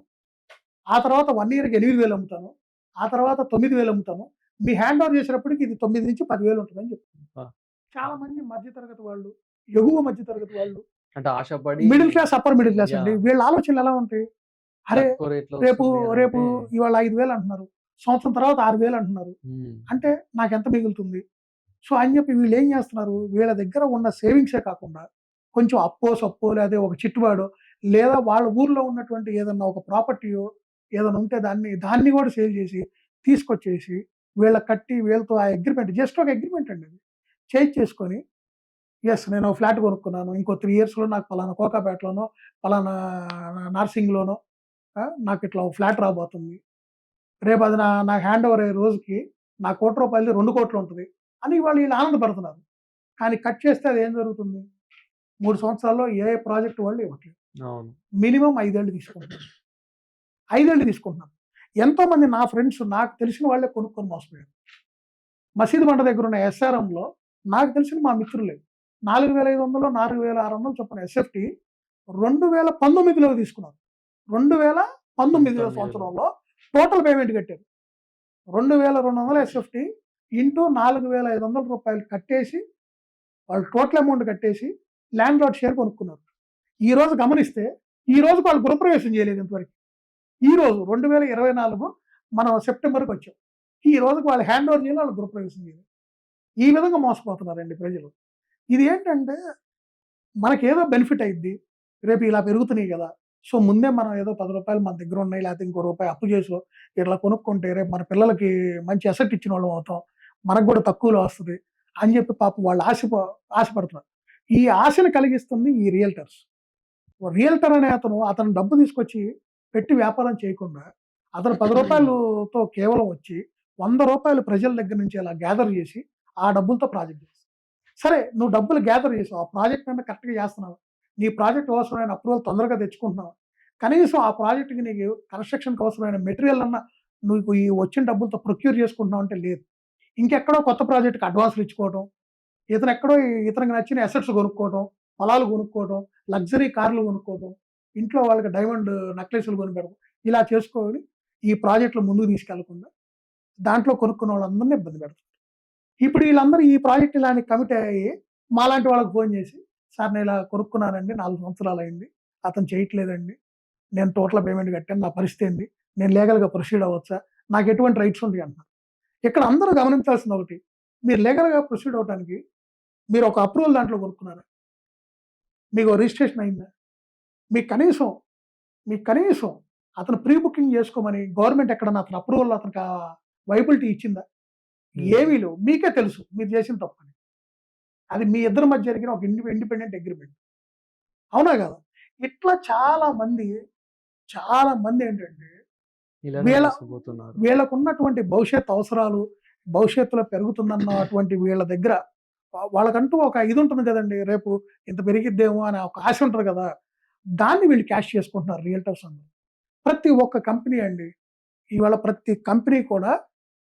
ఆ తర్వాత 1 ఇయర్‌కి 8,000 అమ్ముతాను. ఆ తర్వాత 9,000 అమ్ముతాను. మీ హ్యాండ్ ఓవర్ చేసేటప్పటికి ఇది 9-10,000 ఉంటుందని చెప్తుంది. ఆ! చాలా మంది మధ్య తరగతి వాళ్ళు, ఎగువ మధ్య తరగతి వాళ్ళు, అంటే ఆశపడి middle class, upper middle class అండి. యాహ్! వీళ్ళ ఆలోచనలు ఎలా ఉంటాయి? అరే! తక్కువ రేట్‌లో రేపు వస్తుంది రేపు అనంటే ఇవాళ 5,000 అంటున్నారు. సంవత్సరం తర్వాత 6,000 అంటున్నారు. హ్మ్. అంటే నాకెంత మిగులుతుంది? సో, అని చెప్పి వీళ్ళేం చేస్తున్నారు? వీళ్ళ దగ్గర ఉన్న సేవింగ్సే కాకుండా కొంచెం అప్పో, సప్పో లేదా ఒక చిట్టుబాడో లేదా వాళ్ళ ఊర్లో ఉన్నటువంటి ఏదన్నా ఒక ప్రాపర్టీయో ఏదైనా ఉంటే దాన్ని కూడా సేల్ చేసి తీసుకొచ్చేసి వీళ్ళకి కట్టి వీళ్ళతో ఆ అగ్రీమెంట్, జస్ట్ ఒక అగ్రీమెంట్ అండి అది. చేసుకొని యెస్, నేను ఓ ఫ్లాట్ కొనుక్కున్నాను. ఇంకో 3 ఇయర్స్‌లో నాకు పలానా కోకాపేటలోనో, పలానా నార్సింగ్‌లోనో నాకిట్లా ఓ ఫ్లాట్ రాబోతుంది. రేపు అది నాకు హ్యాండ్ ఓవర్ అయ్యే రోజుకి నా రూ. 1,00,00,000 2,00,00,000 ఉంటది అని వీళ్ళు ఆనందపడుతున్నారు. కానీ కట్ చేస్తే అదేం జరుగుతుంది? 3 సంవత్సరాల్లో ఏ ప్రాజెక్ట్ వాళ్ళు ఇవ్వట్లేదు. అవును. మినిమమ్ 5 ఏళ్ళు తీసుకుంటున్నారు. 5 ఏళ్ళు తీసుకుంటున్నారు. ఎంతోమంది నా ఫ్రెండ్స్, నాకు తెలిసిన వాళ్ళే కొనుక్కొని మోసపోయారు. మసీదు బండ దగ్గర ఉన్న ఎస్ఆర్ఎంలో నాకు తెలిసిన మా మిత్రులే 4,500, 4,600 చొప్పున ఎస్ఎఫ్టీ 2019లో తీసుకున్నారు. 2019 19లో. సంవత్సరంలో టోటల్ పేమెంట్ కట్టారు. 2,200 ఎస్ఎఫ్టీ ఇంటూ రూ. 4,500 కట్టేసి వాళ్ళు టోటల్ అమౌంట్ కట్టేసి ల్యాండ్ లార్డ్ షేర్ కొనుక్కున్నారు. ఈ రోజు గమనిస్తే ఈ రోజుకి వాళ్ళు గృహప్రవేశం చేయలేదు ఇంతవరకు. ఈ రోజు 2024 మనం సెప్టెంబర్‌కి వచ్చాం. ఈ రోజుకి వాళ్ళు హ్యాండ్ ఓవర్ చేయలేదు, వాళ్ళు గృహప్రవేశం చేయలేదు. ఈ విధంగా మోసపోతున్నారండి ప్రజలు. ఇది ఏంటంటే మనకేదో బెనిఫిట్ అయిద్ది. రేపు ఇలా పెరుగుతున్నాయి గదా! సో, ముందే మనం ఏదో రూ. 10 మన దగ్గర ఉన్నాయి. లేకపోతే ఇంకో రూపాయి అప్పు చేసో ఇట్లా కొనుక్కుంటే రేపు మన పిల్లలకి మంచి అసెట్ ఇచ్చినోళ్ళం అవుతాం. మనకు గూడా తక్కువలో వస్తది అని చెప్పి పాపం వాళ్ళు ఆశపడుతున్నారు. ఈ ఆశను కలిగిస్తుంది ఈ రియల్టర్స్. రియల్టర్ అనే అతను డబ్బు తీసుకొచ్చి పెట్టి వ్యాపారం చేయకుండా అతను రూ. 10తో కేవలం వచ్చి రూ. 100 ప్రజల దగ్గర నుంచి అలా గ్యాదర్ చేసి ఆ డబ్బులతో ప్రాజెక్ట్ చేస్తాడు. సరే, నువ్వు డబ్బులు గ్యాదర్ చేసావు. ఆ ప్రాజెక్ట్ అన్నా కరెక్ట్‌గా చేస్తున్నావా? నీ ప్రాజెక్ట్ అవసరమైన అప్రూవల్ తొందరగా తెచ్చుకుంటున్నావా? కనీసం ఆ ప్రాజెక్ట్‌కి నీకు కన్‌స్ట్రక్షన్‌కి అవసరమైన మెటీరియల్ అన్నా నువ్వు ఈ వచ్చిన డబ్బులతో ప్రొక్యూర్ చేసుకుంటున్నావు అంటే లేదు. ఇంకెక్కడో కొత్త ప్రాజెక్ట్‌కి అడ్వాన్స్‌లు ఇచ్చుకోవటం, ఇతనెక్కడో ఇతనికి నచ్చిన అసెట్స్ కొనుక్కోవటం, పొలాలు కొనుక్కోవటం, లగ్జరీ కార్లు కొనుక్కోవటం, ఇంట్లో వాళ్ళకి డైమండ్ నెక్లెస్‌లు కొనిపెట్టడం, ఇలా చేసుకొని ఈ ప్రాజెక్ట్‌లు ముందుకు తీసుకెళ్లకుండా దాంట్లో కొనుక్కున్న వాళ్ళందరిని ఇబ్బంది పెడతారు. ఇప్పుడు వీళ్ళందరూ ఈ ప్రాజెక్ట్ ఇలా అని కమిట్ అయ్యి మాలాంటి వాళ్ళకి ఫోన్ చేసి, "సార్ నేను ఇలా కొనుక్కున్నానండి. 4 సంవత్సరాలయింది. అతను చేయట్లేదండి. నేను టోటల్ పేమెంట్ కట్టాను. నా పరిస్థితి ఏంది? నేను లీగల్‌గా ప్రొసీడ్ అవ్వచ్చా? నాకు ఎటువంటి రైట్స్ ఉంటాయి" అంటున్నారు. ఇక్కడ అందరూ గమనించాల్సింది ఒకటి. మీరు లీగల్‌గా ప్రొసీడ్ అవ్వటానికి మీరు ఒక అప్రూవల్ దాంట్లో కొనుక్కున్నారా? మీకు రిజిస్ట్రేషన్ అయిందా? మీకు కనీసం మీకు కనీసం అతను ప్రీ బుకింగ్ చేసుకోమని గవర్నమెంట్ ఎక్కడన్నా అతని అప్రూవల్ అతనికి వైబిలిటీ ఇచ్చిందా? హ్మ్. ఏమీ లేవు. మీకే తెలుసు మీరు చేసిన తప్పని. అది మీ ఇద్దరి మధ్య జరిగిన ఒక ఇండిపెండెంట్ అగ్రీమెంట్. అవునా కాదా? ఇట్లా చాలా మంది ఏంటంటే ఇలానే వీళ్ళ మోసపోతున్నారు. వీళ్ళకున్నటువంటి భవిష్యత్ అవసరాలు, భవిష్యత్తులో పెరుగుతుందన్నటువంటి వీళ్ళ దగ్గర వాళ్ళకంటూ ఒక ఇది ఉంటుంది కదండీ! రేపు ఇంత పెరిగిద్దేమో అనే ఒక ఆశ ఉంటది కదా! దాన్ని వీళ్ళు క్యాష్ చేసుకుంటున్నారు రియల్టర్స్ అందరూ. ప్రతి ఒక్క కంపెనీ అండి. ఇవాళ ప్రతి కంపెనీ కూడా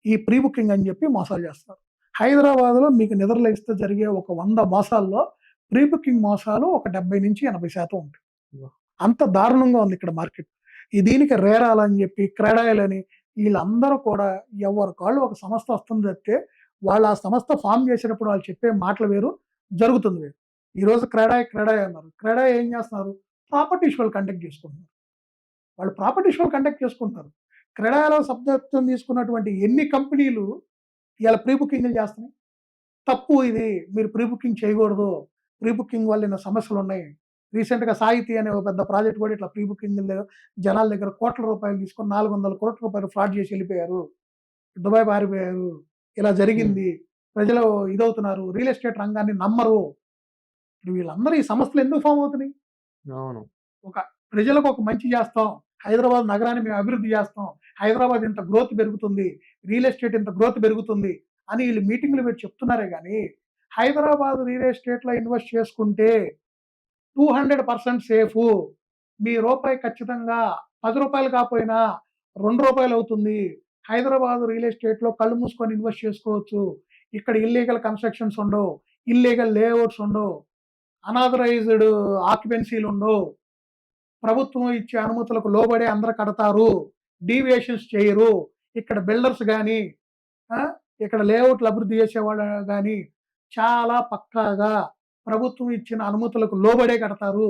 ఈ ప్రీ బుకింగ్ అని చెప్పి మోసాలు చేస్తున్నారు. హైదరాబాద్‌లో మీకు నిద్రలేస్తే జరిగే ఒక 100 మోసాల్లో ప్రీ బుకింగ్ మోసాలు ఒక 70-80% ఉంటాయి. వాహ్! అంత దారుణంగా ఉంది ఇక్కడ మార్కెట్. దీనికి రేరాల్ అని చెప్పి, క్రెడాయిల్ అని వీళ్ళందరూ కూడా ఎవరికాళ్ళు ఒక సంస్థ వస్తుంది తప్పితే, వాళ్ళు ఆ సంస్థ ఫార్మ్ చేసేటప్పుడు వాళ్ళు చెప్పే మాటలు వేరు, జరుగుతుంది వేరు. ఈరోజు క్రెడాయ్ అన్నారు. క్రెడాయ్ ఏం చేస్తున్నారు? ప్రాపర్టీ షోలు కండక్ట్ చేసుకుంటున్నారు. వాళ్ళు ప్రాపర్టీ షోలు కండక్ట్ చేసుకుంటున్నారు. క్రెడాయిలో సభ్యత్వం తీసుకున్నటువంటి ఎన్ని కంపెనీలు ఇయాల ప్రీ బుకింగ్‌లు చేస్తున్నాయి? తప్పు ఇది. మీరు ప్రీ బుకింగ్ చేయకూడదు. ప్రీ బుకింగ్ వల్ల ఇన్ని సమస్యలున్నాయి. రీసెంట్‌గా సాహితీ అనే ఒక పెద్ద ప్రాజెక్ట్ కూడా ఇట్లా ప్రీ బుకింగ్‌లు జనాల దగ్గర కోట్ల రూపాయలు తీసుకొని 400 కోట్ల రూపాయలు ఫ్రాడ్ చేసి ఎళ్ళిపోయారు. దుబాయ్ పారిపోయారు. ఇలా హ్మ్. జరిగింది. ప్రజలు ఇదవుతున్నారు. రియల్ ఎస్టేట్ రంగాన్ని నమ్మరు. ఇప్పుడు వీళ్ళందరూ ఈ సంస్థలు ఎందుకు ఫార్మ్ అవుతున్నాయి? అవును. ఒక ప్రజలకు ఒక మంచి చేస్తాం. హైదరాబాద్ నగరాన్ని మేము అభివృద్ధి చేస్తాం. హైదరాబాద్ ఇంత గ్రోత్ పెరుగుతుంది. రియల్ ఎస్టేట్ ఇంత గ్రోత్ పెరుగుతుంది అని వీళ్ళు మీటింగ్లు పెట్టి చెప్తున్నారే కానీ హైదరాబాద్ రియల్ ఎస్టేట్లో ఇన్వెస్ట్ చేసుకుంటే 200% సేఫు. మీ రూపాయి ఖచ్చితంగా రూ. 10 కాపోయినా రూ. 2 అవుతుంది. హైదరాబాద్ రియల్ ఎస్టేట్‌లో కళ్ళు మూసుకొని ఇన్వెస్ట్ చేసుకోవచ్చు. ఇక్కడ ఇల్లీగల్ కన్‌స్ట్రక్షన్స్ ఉండవు. ఇల్లీగల్ లేఅవుట్స్ ఉండవు. అనాథరైజ్డ్ ఆక్యుపెన్సీలుండవు. ప్రభుత్వం ఇచ్చే అనుమతులకు లోబడే అందరూ కడతారు. డీవియేషన్స్ చేయరు. ఇక్కడ బిల్డర్స్ గాని, ఆ! ఇక్కడ లేఅవుట్లు అభివృద్ధి చేసేవాళ్ళు గాని చాలా పక్కాగా ప్రభుత్వం ఇచ్చిన అనుమతులకు లోబడే కడతారు.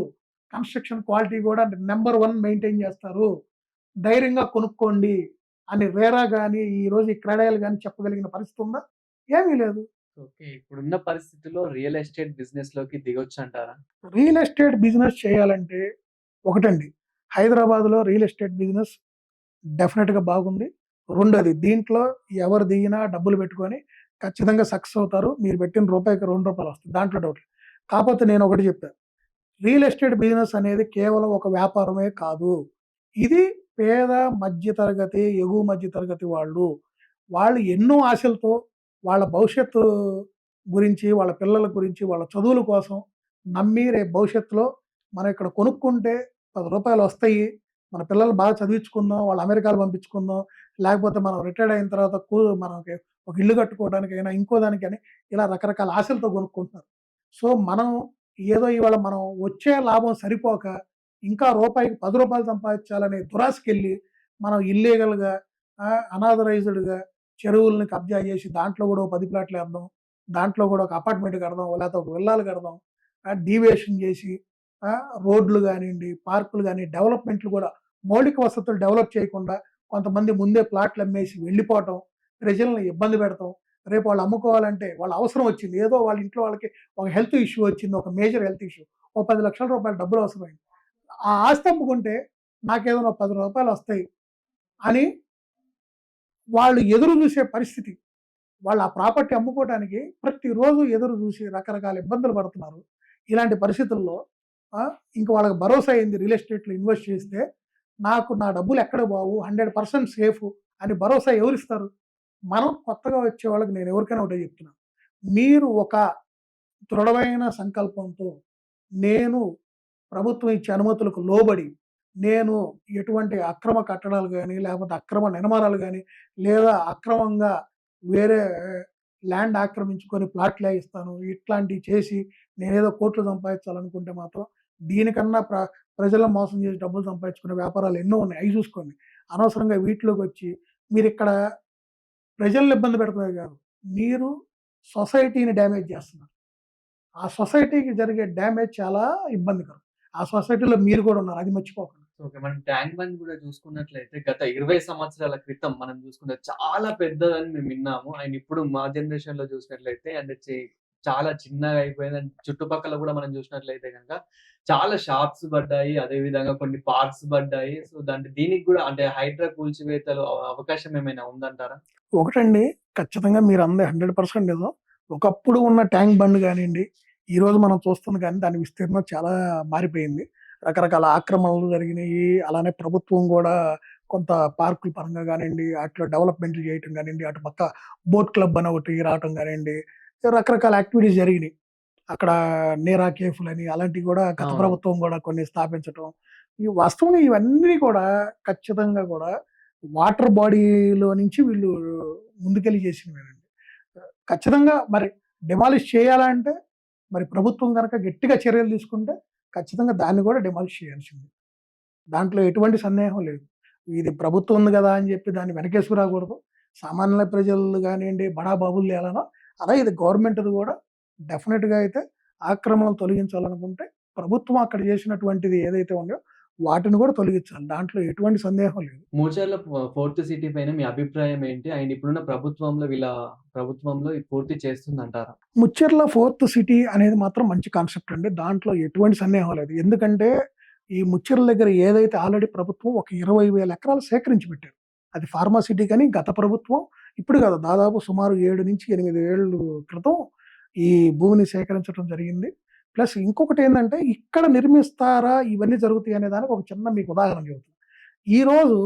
కన్‌స్ట్రక్షన్ క్వాలిటీ కూడా నంబర్ 1 మెయింటైన్ చేస్తారు. ధైర్యంగా కొనుక్కోండి అని రేరా గాని, ఈరోజు ఈ క్రెడాయిలు గాని చెప్పగలిగిన పరిస్థితి ఉందా? ఏమీ లేదు. ఓకే. ఇప్పుడున్న పరిస్థితుల్లో రియల్ ఎస్టేట్ బిజినెస్‌లోకి దిగొచ్చంటారా? రియల్ ఎస్టేట్ బిజినెస్ చేయాలంటే ఒకటండి, హైదరాబాద్‌లో రియల్ ఎస్టేట్ బిజినెస్ డెఫినిట్‌గా బాగుంది. రెండోది, దీంట్లో ఎవరు దిగినా డబ్బులు పెట్టుకొని ఖచ్చితంగా సక్సెస్ అవుతారు. మీరు పెట్టిన రూపాయికి రూ. 2 వస్తాయి. దాంట్లో డౌట్ లేదు. కాపోతే నేనొకటి చెప్పా. రియల్ ఎస్టేట్ బిజినెస్ అనేది కేవలం ఒక వ్యాపారమే కాదు. ఇది పేద మధ్య తరగతి, ఎగువ మధ్య తరగతి వాళ్ళు ఎన్నో ఆశలతో వాళ్ళ భవిష్యత్తు గురించి, వాళ్ళ పిల్లల గురించి, వాళ్ళ చదువుల కోసం నమ్మి రేపు భవిష్యత్తులో మనం ఇక్కడ కొనుక్కుంటే రూ. 10 వస్తాయి. మన పిల్లల్ని బాగా చదివించుకుందాం, వాళ్ళు అమెరికాలో పంపించుకుందాం, లేకపోతే మనం రిటైర్డ్ అయిన తర్వాత మనకి ఒక ఇల్లు కట్టుకోవడానికైనా, ఇంకో దానికని ఇలా రకరకాల ఆశలతో కొనుక్కుంటున్నారు. సో, మనం ఏదో ఇవాళ మనం వచ్చే లాభం సరిపోక ఇంకా రూపాయికి రూ. 10 సంపాదించాలనే దురాశకెళ్ళి మనం ఇల్లీగల్‌గా అనాథరైజ్డ్‌గా చెరువుల్ని కబ్జా చేసి దాంట్లో కూడా ఓ 10 ప్లాట్‌లేద్దాం. దాంట్లో కూడా ఒక అపార్ట్‌మెంట్ కడదాం. లేకపోతే ఒక విల్లాలు కడదాం. డీవియేషన్ చేసి రోడ్లు గానియండి, పార్కులు గాని, డెవలప్‌మెంట్లు కూడా మౌలిక వసతులు డెవలప్ చేయకుండా కొంతమంది ముందే ప్లాట్లు అమ్మేసి వెళ్ళిపోవటం, ప్రజల్ని ఇబ్బంది పెడతాం. రేపు వాళ్ళు అమ్ముకోవాలంటే వాళ్ళ అవసరం వచ్చింది. ఏదో వాళ్ళ ఇంట్లో వాళ్ళకి ఒక హెల్త్ ఇష్యూ వచ్చింది. ఒక మేజర్ హెల్త్ ఇష్యూ. ఓ రూ. 10,00,000 డబ్బులు అవసరమైంది. ఆ ఆస్తి అమ్ముకుంటే నాకేదైనా రూ. 10 వస్తాయి అని వాళ్ళు ఎదురు చూసే పరిస్థితి. వాళ్ళు ఆ ప్రాపర్టీ అమ్ముకోవడానికి ప్రతిరోజు ఎదురు చూసి రకరకాల ఇబ్బందులు పడుతున్నారు. ఇలాంటి పరిస్థితుల్లో ఇంక వాళ్ళకి భరోసా అయింది రియల్ ఎస్టేట్‌లో ఇన్వెస్ట్ చేస్తే, నాకు నా డబ్బులు ఎక్కడికి పోవు, 100% సేఫు అని భరోసా ఎవరిస్తారు? మనం కొత్తగా వచ్చే వాళ్ళకి నేను ఎవరికైనా ఒకటే చెప్తున్నా. మీరు ఒక దృఢమైన సంకల్పంతో, నేను ప్రభుత్వం ఇచ్చే అనుమతులకు లోబడి, నేను ఎటువంటి అక్రమ కట్టడాలు గాని, లేకపోతే అక్రమ నిర్మాణాలు గాని, లేదా అక్రమంగా వేరే ల్యాండ్ ఆక్రమించుకొని ప్లాట్‌లే ఇస్తాను. ఇట్లాంటివి చేసి నేనేదో కోట్లు సంపాదించాలనుకుంటే మాత్రం దీనికన్నా ప్రజలను మోసం చేసి డబ్బులు సంపాదించుకునే వ్యాపారాలు ఎన్నో ఉన్నాయి. అయి చూసుకోండి. అనవసరంగా వీటిలోకొచ్చి మీరిక్కడ ప్రజల్ని ఇబ్బంది పెడతమే కాదు, మీరు సొసైటీని డ్యామేజ్ చేస్తున్నారు. ఆ సొసైటీకి జరిగే డ్యామేజ్ చాలా ఇబ్బందికరం. ఆ సొసైటీలో మీరు కూడా ఉన్నారు. అది మర్చిపోకండి. ఓకే. మనం ట్యాంక్ బండ్ గూడా చూసుకున్నట్లయితే గత 20 సంవత్సరాల క్రితం మనం చూసుకుంటే చాలా పెద్దదని మేము విన్నాము. అండ్ ఇప్పుడు మా జనరేషన్‌లో చూసినట్లయితే అంటే చాలా చిన్నగా అయిపోయింది. అండ్ చుట్టుపక్కల గూడా మనం చూసినట్లయితే గనక చాలా షాప్స్ పడ్డాయి. అదే విధంగా కొన్ని పార్క్స్ పడ్డాయి. సో, దీనికి గూడా అంటే హైడ్రా కూల్చివేతలు అవకాశం ఏమైనా ఉందంటారా? ఒకటండి, ఖచ్చితంగా మీరన్నది 100% నిజం. ఒకప్పుడు ఉన్న ట్యాంక్ బండ్ గానియండి, ఈరోజు మనం చూస్తుంది గానీ దాని విస్తీర్ణం చాలా మారిపోయింది. రకరకాల ఆక్రమణలు జరిగినియి. అలానే ప్రభుత్వం గూడా కొంత పార్కుల పరంగా గానియండి, ఆటిలో డెవలప్‌మెంట్లు చేయటం గానియండి, అటు పక్క బోట్ క్లబ్ అని ఒకటి రావటం గానియండి, రకరకాల యాక్టివిటీస్ జరిగినియి. అక్కడ నీరా కేఫ్‌లని అలాంటివి గూడా గత అవును. ప్రభుత్వం గూడా కొన్ని స్థాపించటం. ఈ వాస్తవంగా ఇవన్నీ కూడా ఖచ్చితంగా గూడా వాటర్ బాడీలో నుంచి వీళ్ళు ముందుకెళ్ళి చేసినవేనండి. ఖచ్చితంగా మరి డెమాలిష్ చేయాలా అంటే, మరి ప్రభుత్వం గనక గట్టిగా చర్యలు తీసుకుంటే ఖచ్చితంగా దాన్ని గూడా డెమాలిష్ చేయాల్సిందే. దాంట్లో ఎటువంటి సందేహం లేదు. ఇది ప్రభుత్వం ఉంది గదా అని జెప్పి దాన్ని వెనకేసుకు రాకూడదు. సామాన్య ప్రజలు గానియండి, బడా బాబుల్ని ఎలానో అలా ఇది గవర్నమెంట్‌ది గూడా డెఫినిట్‌గా అయితే ఆక్రమణలు తొలగించాలనుకుంటే ప్రభుత్వం అక్కడ చేసినటువంటిది ఏదైతే ఉందో వాటిని గూడా తొలగించాలి. దాంట్లో ఎటువంటి సందేహం లేదు. ముచర్ల ఫోర్త్ సిటీ పైన మీ అభిప్రాయం ఏంటి? అండ్ ఇప్పుడున్న ప్రభుత్వంలో ఇది పూర్తి చేస్తుందంటారా? ముచ్చెర్ల ఫోర్త్ సిటీ అనేది మాత్రం మంచి కాన్సెప్ట్ అండి. దాంట్లో ఎటువంటి సందేహం లేదు. ఎందుకంటే ఈ ముచ్చెర్ల దగ్గర ఏదైతే ఆల్రెడీ ప్రభుత్వం ఒక 20,000 ఎకరాలు సేకరించి పెట్టారు. అది ఫార్మా సిటీ కానీ గత ప్రభుత్వం ఇప్పుడు కాదు, దాదాపు సుమారు 7-8 ఏళ్ళు క్రితం ఈ భూమిని సేకరించడం జరిగింది. ప్లస్ ఇంకొకటేందంటే ఇక్కడ నిర్మిస్తారా? ఇవన్నీ జరుగుతాయి అనే దానికి ఒక చిన్న మీకు ఉదాహరణ చెబుతాను. ఈరోజు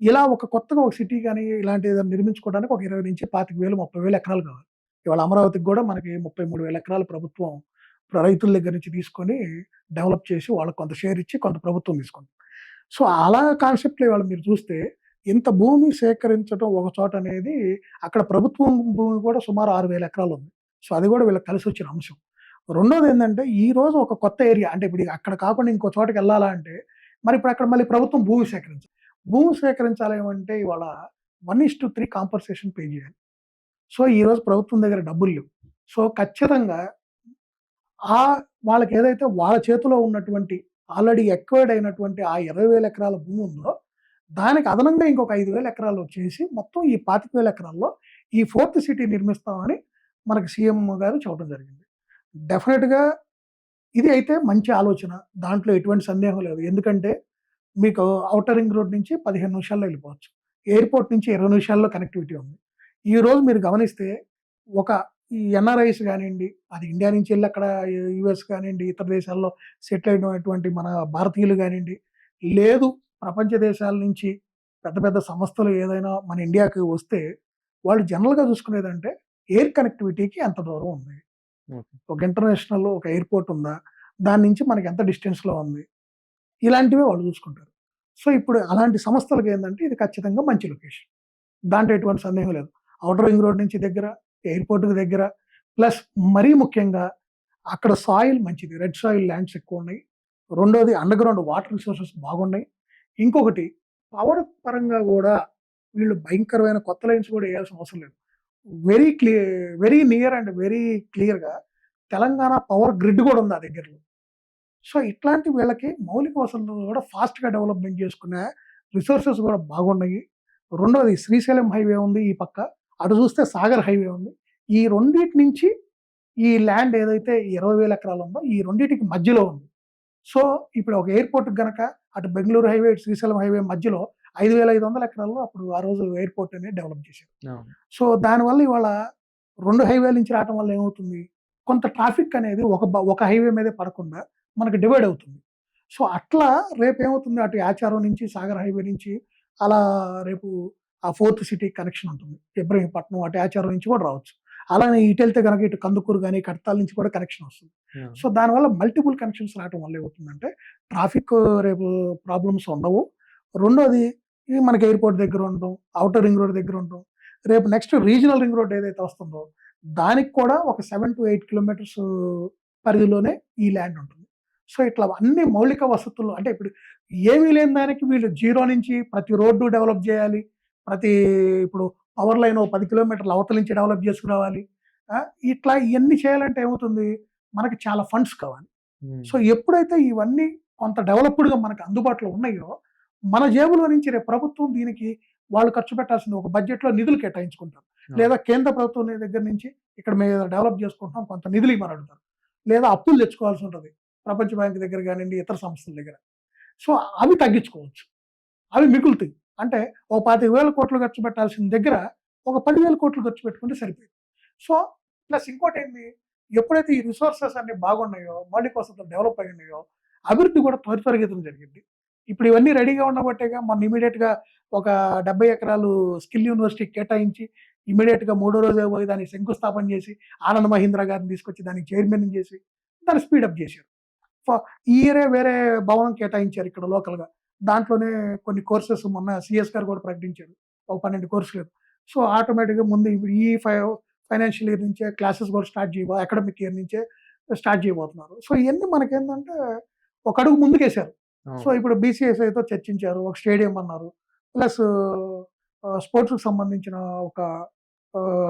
ఇలా ఒక కొత్తగా ఒక సిటీ గాని, ఇలాంటిది ఏదైనా నిర్మించుకోవడానికి ఒక 20,000-25,000, 30,000 ఎకరాలు కావాలి. ఇవాళ అమరావతికి గూడా మనకి 33,000 ఎకరాలు ప్రభుత్వం రైతుల దగ్గర నుంచి తీసుకొని డెవలప్ చేసి వాళ్ళకి కొంత షేర్ ఇచ్చి, కొంత ప్రభుత్వం తీసుకుంది. సో, అలా కాన్సెప్ట్‌లో ఇవాళ మీరు చూస్తే ఇంత భూమి సేకరించడం ఒక చోట అనేది అక్కడ ప్రభుత్వం భూమి కూడా సుమారు 6,000 ఎకరాలుంది. సో, అది గూడా వీళ్ళకి కలిసొచ్చిన అంశం. రెండోదేందంటే ఈరోజు ఒక కొత్త ఏరియా అంటే ఇప్పుడు అక్కడ కాకుండా ఇంకో చోటకెళ్ళాలా అంటే మరి ఇప్పుడు అక్కడ మళ్ళీ ప్రభుత్వం భూమి సేకరించాలి. భూమి సేకరించాలేమంటే ఇవాళ 1:3 కాంపన్సేషన్ పే జేయాలి. సో, ఈరోజు ప్రభుత్వం దగ్గర డబ్బులు లేవు. సో, ఖచ్చితంగా వాళ్ళకేదైతే వాళ్ళ చేతిలో ఉన్నటువంటి ఆల్రెడీ ఎక్వైర్డ్ అయినటువంటి ఆ 20,000 ఎకరాల భూమి ఉందో, దానికి అదనంగా ఇంకొక 5,000 ఎకరాలు వచ్చేసి మొత్తం ఈ 25,000 ఎకరాల్లో ఈ ఫోర్త్ సిటీ నిర్మిస్తామని మనకి సీఎం గారు చెప్పడం జరిగింది. డెఫినిట్‌గా ఇది అయితే మంచి ఆలోచన. దాంట్లో ఎటువంటి సందేహం లేదు. ఎందుకంటే మీకు ఔటర్ రింగ్ రోడ్ నుంచి 15 నిమిషాల్లో ఎళ్ళిపోవచ్చు. ఎయిర్‌పోర్ట్ నుంచి 20 నిమిషాల్లో కనెక్టివిటీ ఉంది. ఈరోజు మీరు గమనిస్తే ఒక ఈ ఎన్ఆర్ఐస్ గానియండి, అది ఇండియా నుంచి ఎళ్లి అక్కడ యూఎస్ కానియండి, ఇతర దేశాల్లో సెటిల్ అయినటువంటి మన భారతీయులు గానియండి, లేదు ప్రపంచ దేశాల నుంచి పెద్ద పెద్ద సంస్థలు ఏదైనా మన ఇండియాకి వస్తే, వాళ్ళు జనరల్‌గా చూసుకునేదంటే ఎయిర్ కనెక్టివిటీకి ఎంత దూరం ఉంది. ఓకే. ఒక ఇంటర్నేషనల్ ఒక ఎయిర్‌పోర్ట్ ఉందా? దాని నుంచి మనకి ఎంత డిస్టెన్స్‌లో ఉంది? ఇలాంటివే వాళ్ళు చూసుకుంటారు. సో, ఇప్పుడు అలాంటి సంస్థలకేందంటే ఇది ఖచ్చితంగా మంచి లొకేషన్. దాంట్లో ఎటువంటి సందేహం లేదు. ఔటర్ రింగ్ రోడ్ నుంచి దగ్గర, ఎయిర్‌పోర్ట్‌కి దగ్గర, ప్లస్ మరీ ముఖ్యంగా అక్కడ సాయిల్ మంచిది. రెడ్ సాయిల్ ల్యాండ్స్ ఎక్కువున్నాయి. రెండోది అండర్‌గ్రౌండ్ వాటర్ రిసోర్సెస్ బాగున్నాయి. ఇంకొకటి పవర్ పరంగా గూడా వీళ్ళు భయంకరమైన కొత్త లైన్స్ గూడా ఎయాల్సిన అవసరం లేదు. వెరీ నియర్ అండ్ వెరీ క్లియర్‌గా తెలంగాణ పవర్ గ్రిడ్ గూడా ఉంది ఆ దగ్గరలో. సో, ఇట్లాంటి వీళ్ళకి మౌలిక వసతులు గూడా ఫాస్ట్‌గా డెవలప్‌మెంట్ చేసుకునే రిసోర్సెస్ గూడా బాగున్నాయి. రెండోది శ్రీశైలం హైవే ఉంది ఈ పక్క. అటు చూస్తే సాగర్ హైవే ఉంది. ఈ రెండిటి నుంచి ఈ ల్యాండ్ ఏదైతే 20,000 ఎకరాలు ఉందో ఈ రెండిటికి మధ్యలో ఉంది. సో, ఇప్పుడు ఒక ఎయిర్‌పోర్ట్‌కి గనక అటు బెంగుళూరు హైవే, ఇటు శ్రీశైలం హైవే మధ్యలో 5,500 ఎకరాల్లో అప్పుడు ఆ రోజు ఎయిర్‌పోర్ట్ అనేది డెవలప్ చేశారు. అవును. సో, దానివల్ల ఇవాళ 2 హైవేల నుంచి రావటం వల్ల ఏమవుతుంది? కొంత ట్రాఫిక్ అనేది ఒక హైవే మీదే పడకుండా మనకు డివైడ్ అవుతుంది. సో, అట్లా రేపేమవుతుంది అటు యాచారం నుంచి, సాగర్ హైవే నుంచి అలా రేపు ఆ ఫోర్త్ సిటీ కనెక్షన్ ఉంటుంది. ఇబ్రహీంపట్నం అటు యాచారం నుంచి కూడా రావచ్చు. అలానే ఇటెళ్తే గనక ఇటు కందుకూరు గాని, కడతాల్ నుంచి కూడా కనెక్షన్ వస్తుంది. అవును. సో, దానివల్ల మల్టిపుల్ కనెక్షన్స్ రావటం వల్ల ఏమవుతుందంటే ట్రాఫిక్ రేపు ప్రాబ్లమ్స్ ఉండవు. రెండోది మనకి ఎయిర్‌పోర్ట్ దగ్గర ఉండడం, ఔటర్ రింగ్ రోడ్ దగ్గర ఉండడం. రేపు నెక్స్ట్ రీజనల్ రింగ్ రోడ్ ఏదైతే వస్తుందో దానికి కూడా ఒక 7-8 కిలోమీటర్స్ పరిధిలోనే ఈ ల్యాండ్ ఉంటుంది. సో, ఇట్లా అన్ని మౌలిక వసతులు అంటే ఇప్పుడు ఏమీ లేని దానికి వీళ్ళు జీరో నుంచి ప్రతి రోడ్డు డెవలప్ జేయాలి. ప్రతి ఇప్పుడు పవర్ లైన్ ఓ 10 కిలోమీటర్ల అవతల నుంచి డెవలప్ చేసుకురావాలి. ఆ! ఇట్లా ఇయన్నీ చేయాలంటే ఏమవుతుంది? మనకి చాలా ఫండ్స్ కావాలి. హ్మ్. సో, ఎప్పుడైతే ఇవన్నీ కొంత డెవలప్‌డ్‌గా మనకు అందుబాటులో ఉన్నాయో, మన జేబులో నుంచి రేపు ప్రభుత్వం దీనికి వాళ్ళు ఖర్చు పెట్టాల్సింది ఒక బడ్జెట్‌లో నిధులు కేటాయించుకుంటారు. అవును. లేదా కేంద్ర ప్రభుత్వం దగ్గర నుంచి ఇక్కడ మేము డెవలప్ చేసుకుంటున్నాం కొంత నిధులు ఇవ్వమని అడుగుతారు. లేదా అప్పులు తెచ్చుకోవాల్సి ఉంటది. ప్రపంచ బ్యాంక్ దగ్గర గానియండి, ఇతర సంస్థల దగ్గర. సో, అవి తగ్గించుకోవచ్చు. అవి మిగులుతాయి. అంటే ఓ 25,000 ఖర్చు పెట్టాల్సిన దగ్గర ఒక 10,000 ఖర్చు పెట్టుకుంటే సరిపోయింది. సో, ప్లస్ ఇంకోటేంది ఎప్పుడైతే ఈ రిసోర్సెస్ అన్నీ బాగున్నాయో, మౌలిక వసతులు డెవలప్ అయ్యున్నాయో, అభివృద్ధి కూడా త్వరితగతిన జరిగిద్ది. ఇప్పుడు ఇవన్నీ రెడీగా ఉండబట్టేగా మొన్న ఇమ్మీడియేట్‌గా ఒక 70 ఎకరాలు స్కిల్ యూనివర్సిటీకి కేటాయించి, ఇమ్మీడియేట్‌గా మూడో రోజే పోయి దానికి శంకుస్థాపన చేసి, ఆనంద్ మహీంద్ర గారిని తీసుకొచ్చి దానికి చైర్మన్‌ని చేసి, దాన్ని స్పీడప్ చేశారు. ఫ ఈ ఇయరే వేరే భవనం కేటాయించారు ఇక్కడ లోకల్‌గా. దాంట్లోనే కొన్ని కోర్సెస్ మొన్న సీఎస్ గారు కూడా ప్రకటించారు. ఒక 12 కోర్సులు. సో, ఆటోమేటిక్‌గా ముందు ఇప్పుడు ఈ ఫైనాన్షియల్ ఇయర్ నుంచే క్లాసెస్ కూడా అకాడమిక్ ఇయర్ నుంచే స్టార్ట్ చేయబోతున్నారు. సో, ఇయన్నీ మనకేందంటే ఒక అడుగు ముందుకేశారు. సో, అవును. ఇప్పుడు బీసీఎస్ఐతో చర్చించారు. ఒక స్టేడియం అన్నారు. ప్లస్ స్పోర్ట్స్‌కి సంబంధించిన ఒక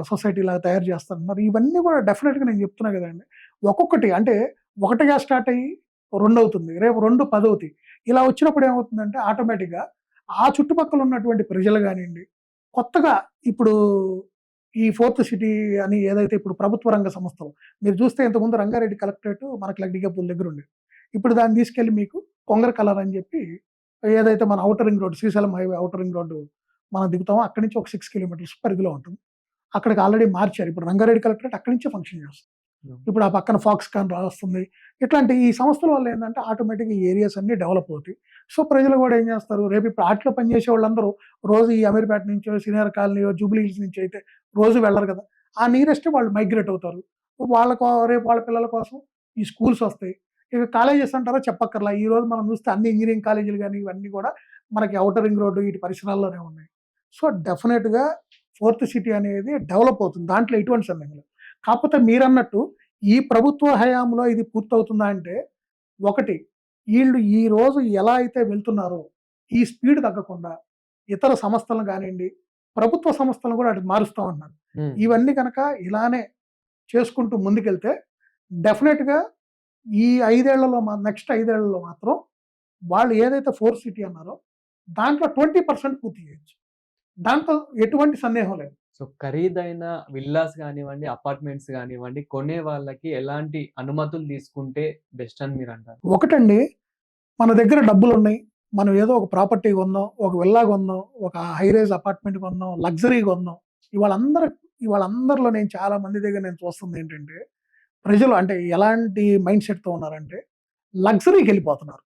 సొసైటీలాగా తయారు చేస్తారన్నారు. ఇవన్నీ కూడా డెఫినిట్‌గా నేను చెప్తున్నా కదండీ. ఒక్కొక్కటి అంటే ఒకటిగా స్టార్ట్ అయ్యి 2 అవుతుంది. రేపు 2 10 అవుతాయి. ఇలా వచ్చినప్పుడు ఏమవుతుందంటే ఆటోమేటిక్‌గా ఆ చుట్టుపక్కల ఉన్నటువంటి ప్రజలు గానియండి, కొత్తగా ఇప్పుడు ఈ ఫోర్త్ సిటీ అని ఏదైతే ఇప్పుడు ప్రభుత్వ రంగ సంస్థలు మీరు చూస్తే ఇంతకుముందు రంగారెడ్డి కలెక్టరేట్ మనకి లక్డిగపూల్ దగ్గర ఉండేది. ఇప్పుడు దాన్ని తీసుకెళ్ళి మీకు కొంగర కలర్ అని చెప్పి ఏదైతే మన outer ring road Srisailam highway outer ring road మనం దిగుతామో అక్కడి నుంచి ఒక 6 కిలోమీటర్స్ పరిధిలో ఉంటుంది. అక్కడికి ఆల్రెడీ మార్చారు. ఇప్పుడు రంగారెడ్డి కలెక్టరేట్ అక్కడి నుంచే ఫంక్షన్ చేస్తుంది. ఇప్పుడు ఆ పక్కన ఫాక్స్కాన్ వస్తుంది. ఇట్లాంటి ఈ సంస్థల వల్ల ఏందంటే ఆటోమేటిక్‌గా ఈ ఏరియాస్ అన్నీ డెవలప్ అవుతాయి. సో, ప్రజలు గూడా ఏం జేస్తారు, రేపు ఇప్పుడు ఆటిలో పనిచేసే వాళ్ళందరూ రోజు ఈ అమీర్‌పేట నుంచో, సీనియర్ కాలనీయో, జూబ్లీ హిల్స్ నుంచి అయితే రోజు వెళ్లరు గదా! ఆ నియరెస్ట్ వాళ్ళు మైగ్రేట్ అవుతారు. రేపు వాళ్ళ పిల్లల కోసం ఈ స్కూల్స్ వస్తాయి. ఇక కాలేజెస్ అంటారా చెప్పక్కర్లా. ఈరోజు మనం చూస్తే అన్ని ఇంజినీరింగ్ కాలేజీలు గాని, ఇవన్నీ గూడా మనకి ఔటర్ రింగ్ రోడ్డు వీటి పరిసరాల్లోనే ఉన్నాయి. సో, డెఫినెట్‌గా ఫోర్త్ సిటీ అనేది డెవలప్ అవుతుంది. దాంట్లో ఎటువంటి సందేహం లేదు. కాకపోతే మీరన్నట్టు ఈ ప్రభుత్వ హయాంలో ఇది పూర్తవుతుందా అంటే, ఒకటి ఈళ్ళు ఈ రోజు ఎలా అయితే వెళ్తున్నారో, ఈ స్పీడ్ తగ్గకుండా ఇతర సంస్థలను గానియండి, ప్రభుత్వ సంస్థలను గూడా అటు మారుస్తా ఉన్నారు. హ్మ్. ఇవన్నీ గనక ఇలానే చేసుకుంటూ ముందుకెళ్తే డెఫినిట్‌గా ఈ 5 ఏళ్లలో నెక్స్ట్ 5 ఏళ్లలో మాత్రం వాళ్ళు ఏదైతే ఫోర్త్ సిటీ అన్నారో దాంట్లో 20% పూర్తి చేయొచ్చు. దాంట్లో ఎటువంటి సందేహం లేదు. సో, ఖరీదైన విల్లాస్ గానివ్వండి, అపార్ట్‌మెంట్స్ గానివ్వండి, కొనే వాళ్ళకి ఎలాంటి అనుమతులు తీసుకుంటే బెస్ట్ అని మీరంటారు? ఒకటండి, మన దగ్గర డబ్బులున్నాయి. మనం ఏదో ఒక ప్రాపర్టీ కొందాం, ఒక విల్లా కొందాం, ఒక హై రైజ్ అపార్ట్‌మెంట్ కొందాం, లగ్జరీ కొందాం. ఇవాళ అందరు ఇవాళ అందరిలో నేను చాలా మంది దగ్గర నేను చూస్తుందేంటంటే, ప్రజలు అంటే ఎలాంటి మైండ్ సెట్‌తో ఉన్నారంటే, లగ్జరీకెళ్ళిపోతున్నారు.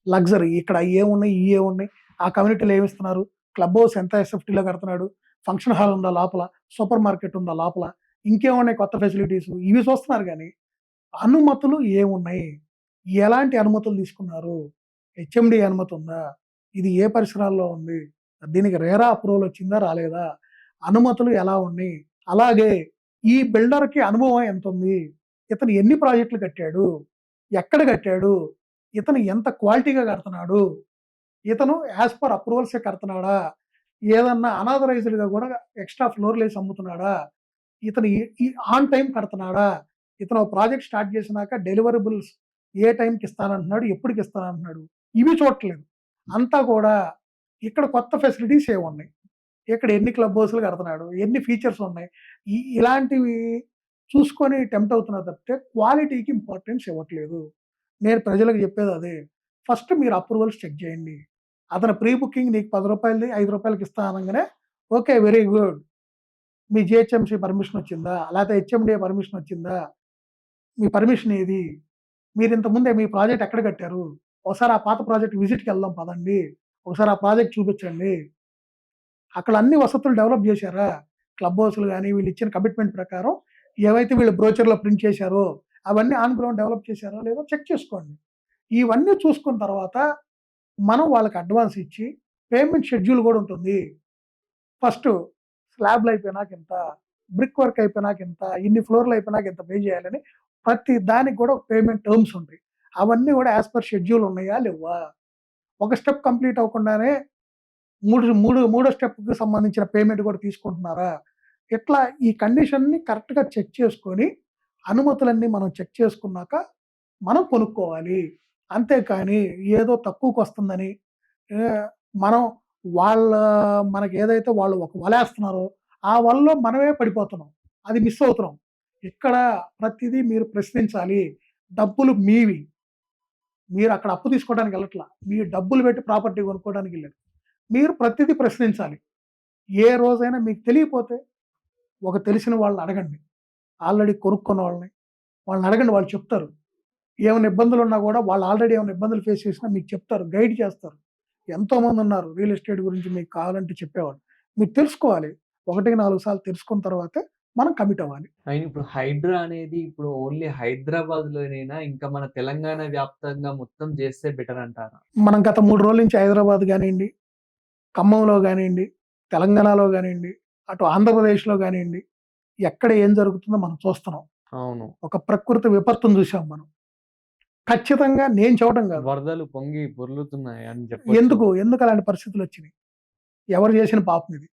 లగ్జరీ ఇక్కడ అయ్యేమున్నాయి, ఇయ్యేమున్నాయి. ఆ కమ్యూనిటీలో ఏమిస్తున్నారు? క్లబ్ హౌస్ ఎంత ఎస్ఎఫ్టీలో కడుతున్నాడు? ఫంక్షన్ హాల్ ఉందా లోపల? సూపర్ మార్కెట్ ఉందా లోపల? ఇంకేమున్నాయి కొత్త ఫెసిలిటీస్? ఇవి చూస్తున్నారు గానీ, అనుమతులు ఏమున్నాయి? ఎలాంటి అనుమతులు తీసుకున్నారు? హెచ్ఎండీ అనుమతి ఉందా? ఇది ఏ పరిసరాల్లో ఉంది? దీనికి రేరా అప్రూవల్ వచ్చిందా? రాలేదా? అనుమతులు ఎలా ఉన్నాయి? అలాగే ఈ బిల్డర్‌కి అనుభవం ఎంతుంది? ఇతను ఎన్ని ప్రాజెక్టులు కట్టాడు? ఎక్కడ కట్టాడు? ఇతను ఎంత క్వాలిటీగా కడుతున్నాడు? ఇతను యాస్ పర్ అప్రూవల్సే కడుతున్నాడా? ఏదన్నా అనాథరైజ్డ్‌గా గూడా ఎక్స్‌ట్రా ఫ్లోర్‌లేసి అమ్ముతున్నాడా? ఇతను ఆన్ టైమ్ కడుతున్నాడా? ఇతను ఒక ప్రాజెక్ట్ స్టార్ట్ చేసినాక డెలివరబుల్స్ ఏ టైంకి ఇస్తానంటున్నాడు? ఎప్పటికి ఇస్తానంటున్నాడు? ఇవి చూడట్లేదు. అంతా కూడా ఇక్కడ కొత్త ఫెసిలిటీస్ ఏమున్నాయి? ఇక్కడ ఎన్ని క్లబ్ హౌస్‌లు కడుతున్నాడు? ఎన్ని ఫీచర్స్ ఉన్నాయి? ఇలాంటివి చూసుకొని టెంప్ట్ అవుతున్నారు తప్పితే క్వాలిటీకి ఇంపార్టెన్స్ ఇవ్వట్లేదు. నేను ప్రజలకు చెప్పేది అదే. ఫస్ట్ మీరు అప్రూవల్స్ చెక్ చేయండి. అతను ప్రీ బుకింగ్ నీకు రూ. 10ది రూ. 5కి ఇస్తా అనంగానే ఓకే. Very good. మీ జీహెచ్ఎంసీ పర్మిషన్ వచ్చిందా? లేకపోతే హెచ్ఎండీఏ పర్మిషన్ వచ్చిందా? మీ పర్మిషన్ ఏది? మీరింతకుముందే మీ ప్రాజెక్ట్ ఎక్కడ కట్టారు? ఒకసారి ఆ పాత ప్రాజెక్ట్ విజిట్‌కెళ్దాం పదండి. ఒకసారి ఆ ప్రాజెక్ట్ చూపించండి. అక్కడ అన్ని వసతులు డెవలప్ చేశారా? క్లబ్ హౌస్‌లు గాని, వీళ్ళిచ్చిన కమిట్మెంట్ ప్రకారం ఏవైతే వీళ్ళు బ్రోచర్‌లో ప్రింట్ చేశారో, అవన్నీ ఆన్ గ్రౌండ్ డెవలప్ చేశారో లేదో చెక్ చేసుకోండి. ఇవన్నీ చూసుకున్న తర్వాత మనం వాళ్ళకి అడ్వాన్స్ ఇచ్చి పేమెంట్ షెడ్యూల్ గూడా ఉంటుంది. ఫస్టు స్లాబ్‌లు అయిపోయినాక ఇంత, బ్రిక్ వర్క్ అయిపోయినాక ఇంత, ఇన్ని ఫ్లోర్‌లు అయిపోయినాక ఇంత పే చేయాలని ప్రతి దానికి గూడా ఒక పేమెంట్ టర్మ్స్ ఉంటాయి. అవన్నీ గూడా యాస్ పర్ షెడ్యూల్ ఉన్నాయా? లెవ్వా? ఒక స్టెప్ కంప్లీట్ అవ్వకుండానే మూడో స్టెప్‌కి సంబంధించిన పేమెంట్ గూడా తీసుకుంటున్నారా? ఇట్లా ఈ కండిషన్‌ని కరెక్ట్‌గా చెక్ చేసుకొని, అనుమతులన్నీ మనం చెక్ చేసుకున్నాక, మనం కొనుక్కోవాలి. అంతేకానీ ఏదో తక్కువకొస్తుందని ఆహ్, మనం వాళ్ళ మనకేదైతే వాళ్ళు ఒక వలేస్తున్నారో, ఆ వలలో మనమే పడిపోతున్నాం. అది మిస్ అవుతున్నాం. ఇక్కడ ప్రతిదీ మీరు ప్రశ్నించాలి. డబ్బులు మీవి. మీరక్కడ అప్పు తీసుకోవడానికి ఎళ్ళట్లా. మీరు డబ్బులు పెట్టి ప్రాపర్టీ కొనుక్కోవడానికెళ్లారు. మీరు ప్రతిదీ ప్రశ్నించాలి. ఏ రోజైనా మీకు తెలియపోతే ఒక తెలిసిన వాళ్ళని అడగండి. ఆల్రెడీ కొనుక్కున్న వాళ్ళని. వాళ్ళని అడగండి వాళ్ళు చెప్తారు. ఏమైనా ఇబ్బందులున్నా గూడా వాళ్ళు ఆల్రెడీ ఏమైనా ఇబ్బందులు ఫేస్ చేసినా మీకు చెప్తారు. గైడ్ చేస్తారు. ఎంతోమందున్నారు రియల్ ఎస్టేట్ గురించి మీకు కావాలంటే చెప్పేవాళ్ళు. మీరు తెలుసుకోవాలి. 1, 4 సార్లు తెలుసుకున్న తర్వాతే మనం కమిట్ అవ్వాలి. అయిన ఇప్పుడు హైడ్రా అనేది ఇప్పుడు ఓన్లీ హైదరాబాద్‌లోనేనా? ఇంకా మన తెలంగాణ వ్యాప్తంగా మొత్తం చేస్తే బెటర్ అంటారా? మనం గత 3 రోజుల నుంచి హైదరాబాద్ గానియండి, ఖమ్మంలో గానియండి, తెలంగాణలో గానియండి, అటు ఆంధ్రప్రదేశ్‌లో గానియండి, ఎక్కడ ఏం జరుగుతుందో మనం చూస్తున్నాం. అవును. ఒక ప్రకృతి విపత్తును చూసాం మనం. ఖచ్చితంగా నేను చెప్పడం గాదు. వరదలు పొంగి పొర్లుతున్నాయి అని చెప్పొచ్చు. ఎందుకు అలాంటి పరిస్థితులొచ్చినియి? ఎవరు చేసిన పాపం ఇది?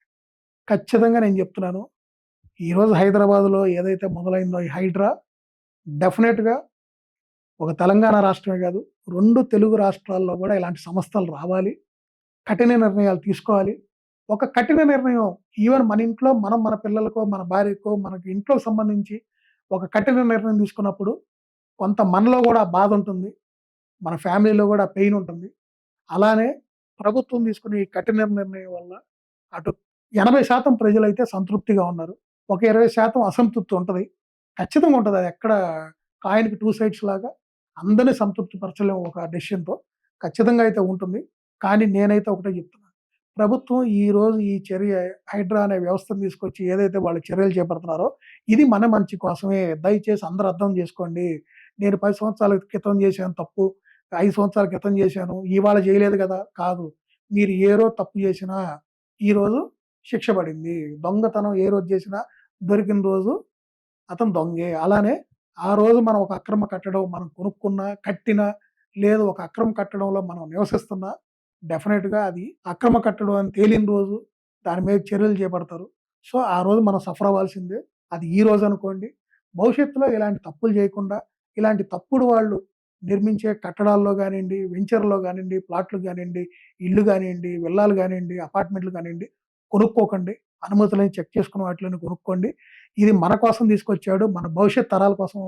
ఖచ్చితంగా నేను చెప్తున్నాను. ఈరోజు హైదరాబాద్‌లో ఏదైతే మొదలైందో ఈ హైడ్రా డెఫినెట్‌గా ఒక తెలంగాణ రాష్ట్రమే గాదు, 2 తెలుగు రాష్ట్రాల్లో గూడా ఇలాంటి సంస్థలు రావాలి. కఠిన నిర్ణయాలు తీసుకోవాలి. ఒక కఠిన నిర్ణయం ఈవెన్ మన ఇంట్లో మనం మన పిల్లలకో, మన భార్యకో, మనకి ఇంట్లోకి సంబంధించి ఒక కఠిన నిర్ణయం తీసుకున్నప్పుడు కొంత మనలో గూడా బాధుంటుంది. మన ఫ్యామిలీలో గూడా పెయిన్ ఉంటుంది. అలానే ప్రభుత్వం తీసుకునే ఈ కఠిన నిర్ణయం వల్ల అటు 80% ప్రజలైతే సంతృప్తిగా ఉన్నారు. ఒక 20% అసంతృప్తి ఉంటది. ఖచ్చితంగా ఉంటది. అది ఎక్కడ కాయిన్‌కి 2 సైడ్స్ లాగా అందరిని సంతృప్తి పరచలేం ఒక డెసిషన్‌తో. ఖచ్చితంగా అయితే ఉంటుంది. కానీ నేనైతే ఒకటే చెప్తున్నా. ప్రభుత్వం ఈరోజు ఈ చర్య హైడ్రా అనే వ్యవస్థను తీసుకొచ్చి ఏదైతే వాళ్ళు చర్యలు చేపడుతున్నారో, ఇది మన మంచి కోసమే. దయచేసి అందరూ అర్థం చేసుకోండి. నేను 10 సంవత్సరాల క్రితం చేశాను తప్పు. 5 సంవత్సరాల క్రితం చేశాను. ఇవాళ చేయలేదు కదా! కాదు. మీరు ఏ రోజు తప్పు చేసినా ఈరోజు శిక్ష పడింది. దొంగతనం ఏ రోజు చేసినా దొరికిన రోజు అతను దొంగే. అలానే ఆ రోజు మనం ఒక అక్రమ కట్టడం మనం కొనుక్కున్నా, కట్టినా, లేదు ఒక అక్రమ కట్టడంలో మనం నివసిస్తున్నా, డెఫినిట్‌గా అది అక్రమ కట్టడం అని తేలిన రోజు దాని మీద చర్యలు చేపడతారు. సో, ఆ రోజు మనం సఫర్ అవ్వాల్సిందే. అది ఈ రోజు అనుకోండి. భవిష్యత్తులో ఇలాంటి తప్పులు చేయకుండా, ఇలాంటి తప్పుడు వాళ్ళు నిర్మించే కట్టడాల్లో గానియండి, వెంచర్‌లో గానియండి, ప్లాట్లు గానియండి, ఇల్లు గానియండి, విల్లాలు గానియండి, అపార్ట్‌మెంట్లు గానియండి కొనుక్కోకండి. అనుమతులని చెక్ చేసుకున్న వాటిలోనే కొనుక్కోండి. ఇది మన కోసం తీసుకొచ్చాడు. మన భవిష్యత్ తరాల కోసం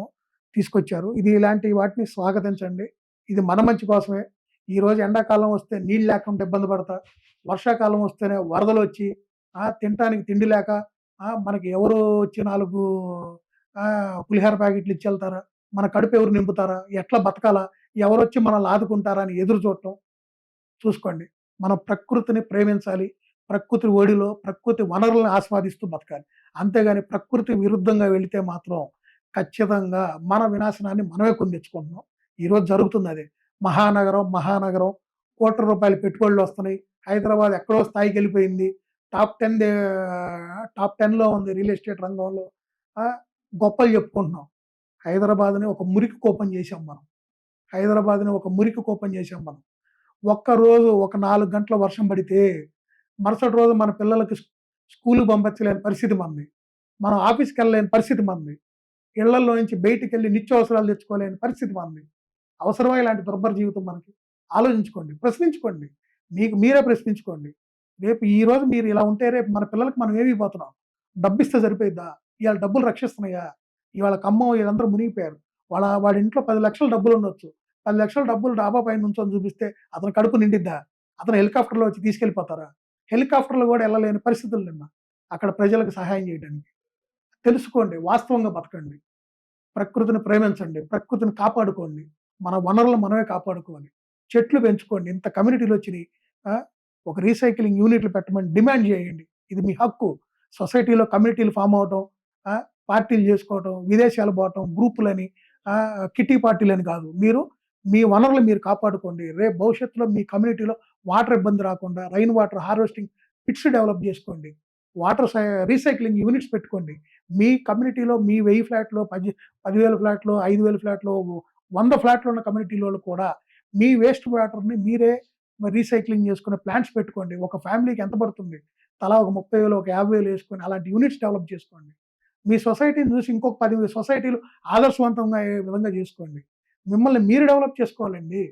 తీసుకొచ్చారు. ఇది ఇలాంటి వాటిని స్వాగతించండి. ఇది మన మంచి కోసమే. ఈరోజు ఎండాకాలం వస్తే నీళ్ళు లేకుండా ఇబ్బంది పడతా, వర్షాకాలం వస్తేనే వరదలొచ్చి, తినటానికి తిండి లేక, మనకి ఎవరో వచ్చి 4 పులిహోర ప్యాకెట్లు ఇచ్చెళ్తారా? మన కడుపు ఎవరు నింపుతారా? ఎట్లా బతకాలా? ఎవరొచ్చి మనల్ని ఆదుకుంటారా అని ఎదురు చూడటం చూసుకోండి. మనం ప్రకృతిని ప్రేమించాలి. ప్రకృతి ఒడిలో ప్రకృతి వనరులను ఆస్వాదిస్తూ బతకాలి. అంతేగాని ప్రకృతి విరుద్ధంగా వెళితే మాత్రం ఖచ్చితంగా మన వినాశనాన్ని మనమే కొని తెచ్చుకుంటున్నాం. ఈరోజు జరుగుతుందదే. మహానగరం ₹1,00,00,000 పెట్టుబడులొస్తున్నాయి. హైదరాబాద్ ఎక్కడో స్థాయికెళ్ళిపోయింది. టాప్ 10లో ఉంది రియల్ ఎస్టేట్ రంగంలో. ఆహ్, గొప్పలు చెప్పుకుంటున్నాం. హైదరాబాద్‌ని ఒక మురికి కూపం చేశాం మనం. హైదరాబాద్‌ని ఒక మురికి కూపం చేశాం మనం. ఒక్కరోజు ఒక 4 గంటల వర్షం పడితే, మరుసటి రోజు మన పిల్లలకి స్కూలుకి పంపించలేని పరిస్థితి మనది. మనం ఆఫీస్‌కెళ్ళలేని పరిస్థితి మనది. ఇళ్లల్లో నుంచి బయటికెళ్ళి నిత్యావసరాలు తెచ్చుకోలేని పరిస్థితి మనది. అవసరమా ఇలాంటి దుర్భర జీవితం మనకి? ఆలోచించుకోండి. ప్రశ్నించుకోండి. మీకు మీరే ప్రశ్నించుకోండి. రేపు ఈరోజు మీరు ఇలా ఉంటే రేపు మన పిల్లలకి మనం ఏమివ్వబోతున్నాం? డబ్బిస్తే సరిపోయిద్దా? ఇయాల డబ్బులు రక్షిస్తున్నాయా? ఇవాళ ఖమ్మం వీళ్ళందరూ మునిగిపోయారు. వాడి ఇంట్లో 10,00,000 డబ్బులుండొచ్చు. 10,00,000 డబ్బులు డాబా పైన నుంచొని చూపిస్తే అతని కడుపు నిండిద్దా? అతను హెలికాప్టర్‌లో వచ్చి తీసుకెళ్ళిపోతారా? హెలికాప్టర్‌లో గూడా ఎళ్ళలేని పరిస్థితులు నిన్న. అక్కడ ప్రజలకు సహాయం చేయడానికి. తెలుసుకోండి. వాస్తవంగా బతకండి. ప్రకృతిని ప్రేమించండి. ప్రకృతిని కాపాడుకోండి. మన వనరులను మనమే కాపాడుకోవాలి. చెట్లు పెంచుకోండి. ఇంత కమ్యూనిటీలొచ్చినియి. ఆ! ఒక రీసైక్లింగ్ యూనిట్లు పెట్టమని డిమాండ్ చేయండి. ఇది మీ హక్కు. సొసైటీలో కమ్యూనిటీలు ఫార్మ్ అవ్వటం, ఆ! పార్టీలు చేసుకోవటం, విదేశాలు పోవటం, గ్రూపులని, కిట్టి పార్టీలని కాదు. మీరు మీ వనరులు మీరు కాపాడుకోండి. రేపు భవిష్యత్తులో మీ కమ్యూనిటీలో వాటర్ ఇబ్బంది రాకుండా rain water harvesting pits develop చేసుకోండి. వాటర్ రీసైక్లింగ్ యూనిట్స్ పెట్టుకోండి. మీ కమ్యూనిటీలో మీ 1000 ఫ్లాట్‌లో 10,000 ఫ్లాట్‌లో, 5,000 ఫ్లాట్‌లో, 100 ఫ్లాట్‌లో ఉన్న కమ్యూనిటీలోళ్ళు కూడా మీ వేస్ట్ వాటర్‌ని మీరే రీసైక్లింగ్ చేసుకునే ప్లాంట్స్ పెట్టుకోండి. ఒక ఫ్యామిలీకి ఎంత పడుతుంది? తలా ఒక 30,000 ఒక 50,000 యేసుకొని అలాంటి యూనిట్స్ డెవలప్ చేసుకోండి. మీ సొసైటీని చూసి ఇంకొక 10 సొసైటీలు ఆదర్శవంతంగా అయ్యే విధంగా చేసుకోండి. మిమ్మల్ని మీరు డెవలప్ చేసుకోవాలండి.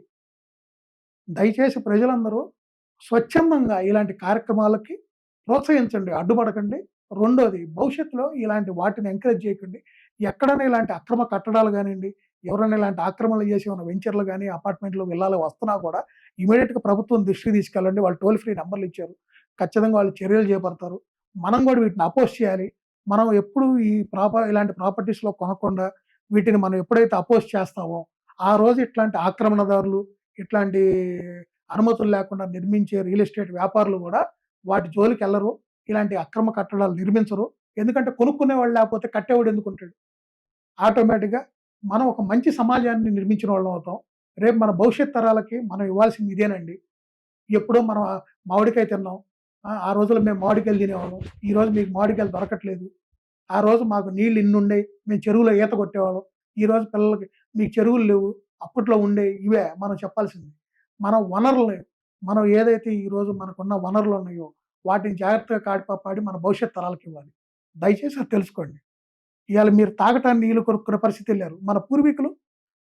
దయచేసి ప్రజలందరూ స్వచ్ఛందంగా ఇలాంటి కార్యక్రమాలకి ప్రోత్సహించండి. అడ్డుపడకండి. రెండోది భవిష్యత్తులో ఇలాంటి వాటిని ఎంకరేజ్ చేయకండి. ఎక్కడైనా ఇలాంటి అక్రమ కట్టడాలు గానియండి, ఎవరైనా ఇలాంటి ఆక్రమణలు చేసి ఏమైనా వెంచర్‌లు గాని, అపార్ట్‌మెంట్‌లు, విల్లాలు వస్తున్నా కూడా ఇమ్మీడియేట్‌గా ప్రభుత్వం దృష్టికి తీసుకెళ్ళండి. వాళ్ళు టోల్ ఫ్రీ నంబర్‌లు ఇచ్చారు. ఖచ్చితంగా వాళ్ళు చర్యలు చేపడతారు. మనం కూడా వీటిని అపోజ్ చేయాలి. మనం ఎప్పుడు ఇలాంటి ప్రాపర్టీస్‌లో కొనకుండా వీటిని మనం ఎప్పుడైతే అపోజ్ చేస్తామో, ఆ రోజు ఇట్లాంటి ఆక్రమణదారులు, ఇట్లాంటి అనుమతులు లేకుండా నిర్మించే రియల్ ఎస్టేట్ వ్యాపారులు గూడా వాటి జోలికెళ్లరు. ఇలాంటి అక్రమ కట్టడాలు నిర్మించరు. ఎందుకంటే కొనుక్కునేవాడు లేకపోతే కట్టేవాడు ఎందుకుంటాడు? ఆటోమేటిక్‌గా మనం ఒక మంచి సమాజాన్ని నిర్మించిన వాళ్ళం అవుతాం. రేపు మన భవిష్యత్ తరాలకి మనం ఇవ్వాల్సింది ఇదేనండి. ఎప్పుడో మనం మామిడికాయ తిన్నాం. ఆ రోజుల్లో మేము మామిడికాయలు తినేవాళ్ళం. ఈరోజు మీకు మామిడికాయలు దొరకట్లేదు. ఆ రోజు మాకు నీళ్ళు ఇన్నుండేయి. మేము చెరువులో ఈత కొట్టేవాళ్ళం. ఈరోజు పిల్లలకి మీకు చెరువులు లేవు. అప్పట్లో ఉండేయి. ఇవే మనం చెప్పాల్సింది. మన వనరుల్ని మనం ఏదైతే ఈరోజు మనకున్న వనరులున్నాయో వాటిని జాగ్రత్తగా కాపాడి మన భవిష్యత్ తరాలకివ్వాలి. దయచేసి అది తెలుసుకోండి. ఇయాల మీరు తాగటానికి నీళ్లు కొనుక్కునే పరిస్థితెళ్లారు. మన పూర్వీకులు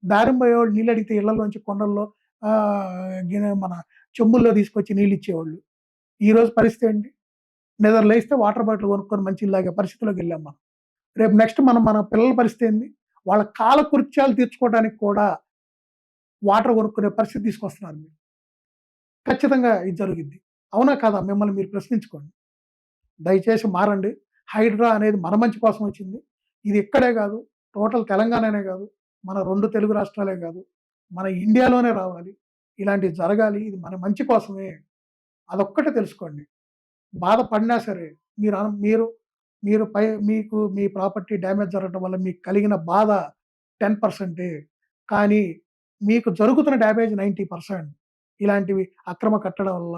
దారిన పోయేవాళ్ళు నీళ్ళడిగితే ఇళ్లలోంచి కొండల్లో మన చెంబుల్లో తీసుకొచ్చి నీళ్ళిచ్చేవాళ్ళు. ఈరోజు పరిస్థితి ఏంటి? నిద్ర లేస్తే వాటర్ బాటిల్ కొనుక్కొని మంచినీళ్ళు తాగే పరిస్థితిలోకెళ్ళాం మనం. రేపు నెక్స్ట్ మన పిల్లల పరిస్థితి ఏంది? వాళ్ళ కాలకృత్యాలు తీర్చుకోవడానికి కూడా వాటర్ కొనుక్కునే పరిస్థితి తీసుకొస్తున్నారు మీరు. ఖచ్చితంగా ఇది జరుగుద్ది. అవునా? కాదా? మిమ్మల్ని మీరు ప్రశ్నించుకోండి. దయచేసి మారండి. హైడ్రా అనేది మన మంచి కోసం వచ్చింది. ఇది ఇక్కడే కాదు. టోటల్ తెలంగాణనే కాదు, మన 2 తెలుగు రాష్ట్రాలే కాదు, మన ఇండియాలోనే రావాలి. ఇలాంటివి జరగాలి. ఇది మన మంచి కోసమే. అదొక్కటే తెలుసుకోండి. బాధపడినా సరే మీరు అన మీరు మీరు మీకు మీ ప్రాపర్టీ డ్యామేజ్ జరగడం వల్ల మీకు కలిగిన బాధ 10%. కానీ మీకు జరుగుతున్న డ్యామేజ్ 90%. ఇలాంటివి అక్రమ కట్టడం వల్ల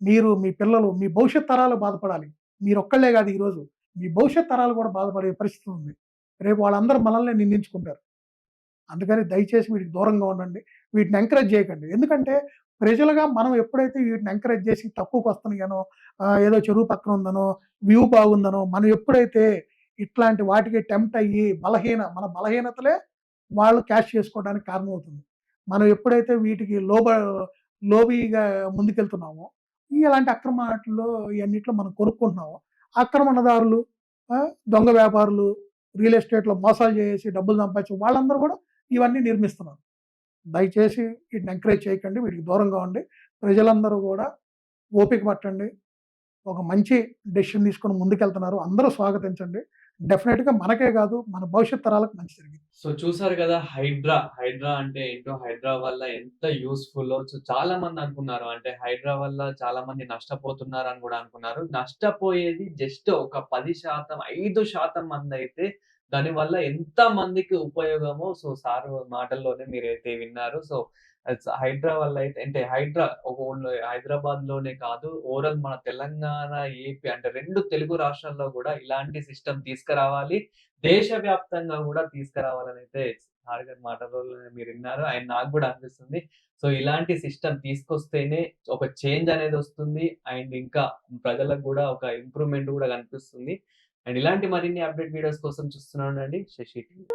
మీరు, మీ పిల్లలు, మీ భవిష్యత్ తరాలు బాధపడాలి. మీరొక్కళ్ళే గాదు ఈరోజు. మీ భవిష్యత్ తరాలు కూడా బాధపడే పరిస్థితి ఉంది. రేపు వాళ్ళందరూ మనల్నే నిందించుకుంటారు. అందుకని దయచేసి వీటికి దూరంగా ఉండండి. వీటిని ఎంకరేజ్ చేయకండి. ఎందుకంటే ప్రజలుగా మనం ఎప్పుడైతే వీటిని ఎంకరేజ్ చేసి తక్కువకొస్తున్నాయనో, ఏదో చెరువు పక్కన ఉందనో, వ్యూ బాగుందనో, మనం ఎప్పుడైతే ఇట్లాంటి వాటికి టెంప్ట్ అయ్యి మన బలహీనతలే వాళ్ళు క్యాష్ చేసుకోవడానికి కారణమవుతుంది. మనం ఎప్పుడైతే వీటికి లోబీగా ముందుకెళ్తున్నామో, ఇలాంటి అక్రమ ఆటిల్లో ఇయన్నిట్లో మనం కొనుక్కుంటున్నామో, ఆక్రమణదారులు, దొంగ వ్యాపారులు, రియల్ ఎస్టేట్‌లో మోసాలు చేసి డబ్బులు సంపాదించే వాళ్ళందరూ కూడా ఇవన్నీ నిర్మిస్తున్నారు. దయచేసి వీటిని ఎంకరేజ్ చేయకండి. వీటికి దూరంగా ఉండి ప్రజలందరూ కూడా ఓపిక పట్టండి. ఒక మంచి డెసిషన్ తీసుకొని ముందుకెళ్తున్నారు. అందరూ స్వాగతించండి. డెఫినిట్‌గా మనకే కాదు, మన భవిష్యత్ తరాలకు మంచి జరిగిద్ది. సో చూసారు కదా! హైడ్రా అంటే ఏంటో, హైడ్రా వల్ల ఎంత యూజ్‌ఫుల్లో. సో చాలా మంది అనుకున్నారు. అంటే హైడ్రా వల్ల చాలా మంది నష్టపోతున్నారని గూడా అనుకున్నారు. నష్టపోయేది జస్ట్ ఒక 10%, 5% మందైతే దానివల్ల ఎంత మందికి ఉపయోగమో సో సార్ మాటల్లోనే మీరైతే విన్నారు. సో హైడ్రా వల్ల అయితే అంటే హైడ్రా ఒక ఓన్లీ హైదరాబాద్‌లోనే కాదు, ఓవరాల్ మన తెలంగాణ, ఏపీ అంటే 2 తెలుగు రాష్ట్రాల్లో గూడా ఇలాంటి సిస్టమ్ తీసుకురావాలి. దేశవ్యాప్తంగా గూడా తీసుకురావాలనైతే సార్ గారి మాటల్లోనే మీరిన్నారు. అండ్ నాకు గూడా అనిపిస్తుంది. సో ఇలాంటి సిస్టమ్ తీసుకొస్తేనే ఒక చేంజ్ అనేదొస్తుంది. అండ్ ఇంకా ప్రజలకు గూడా ఒక ఇంప్రూవ్‌మెంట్ గూడా కనిపిస్తుంది. అండ్ ఇలాంటి మరిన్ని అప్‌డేట్ వీడియోస్ కోసం చూస్తూనే ఉండండి శశి టీవీ.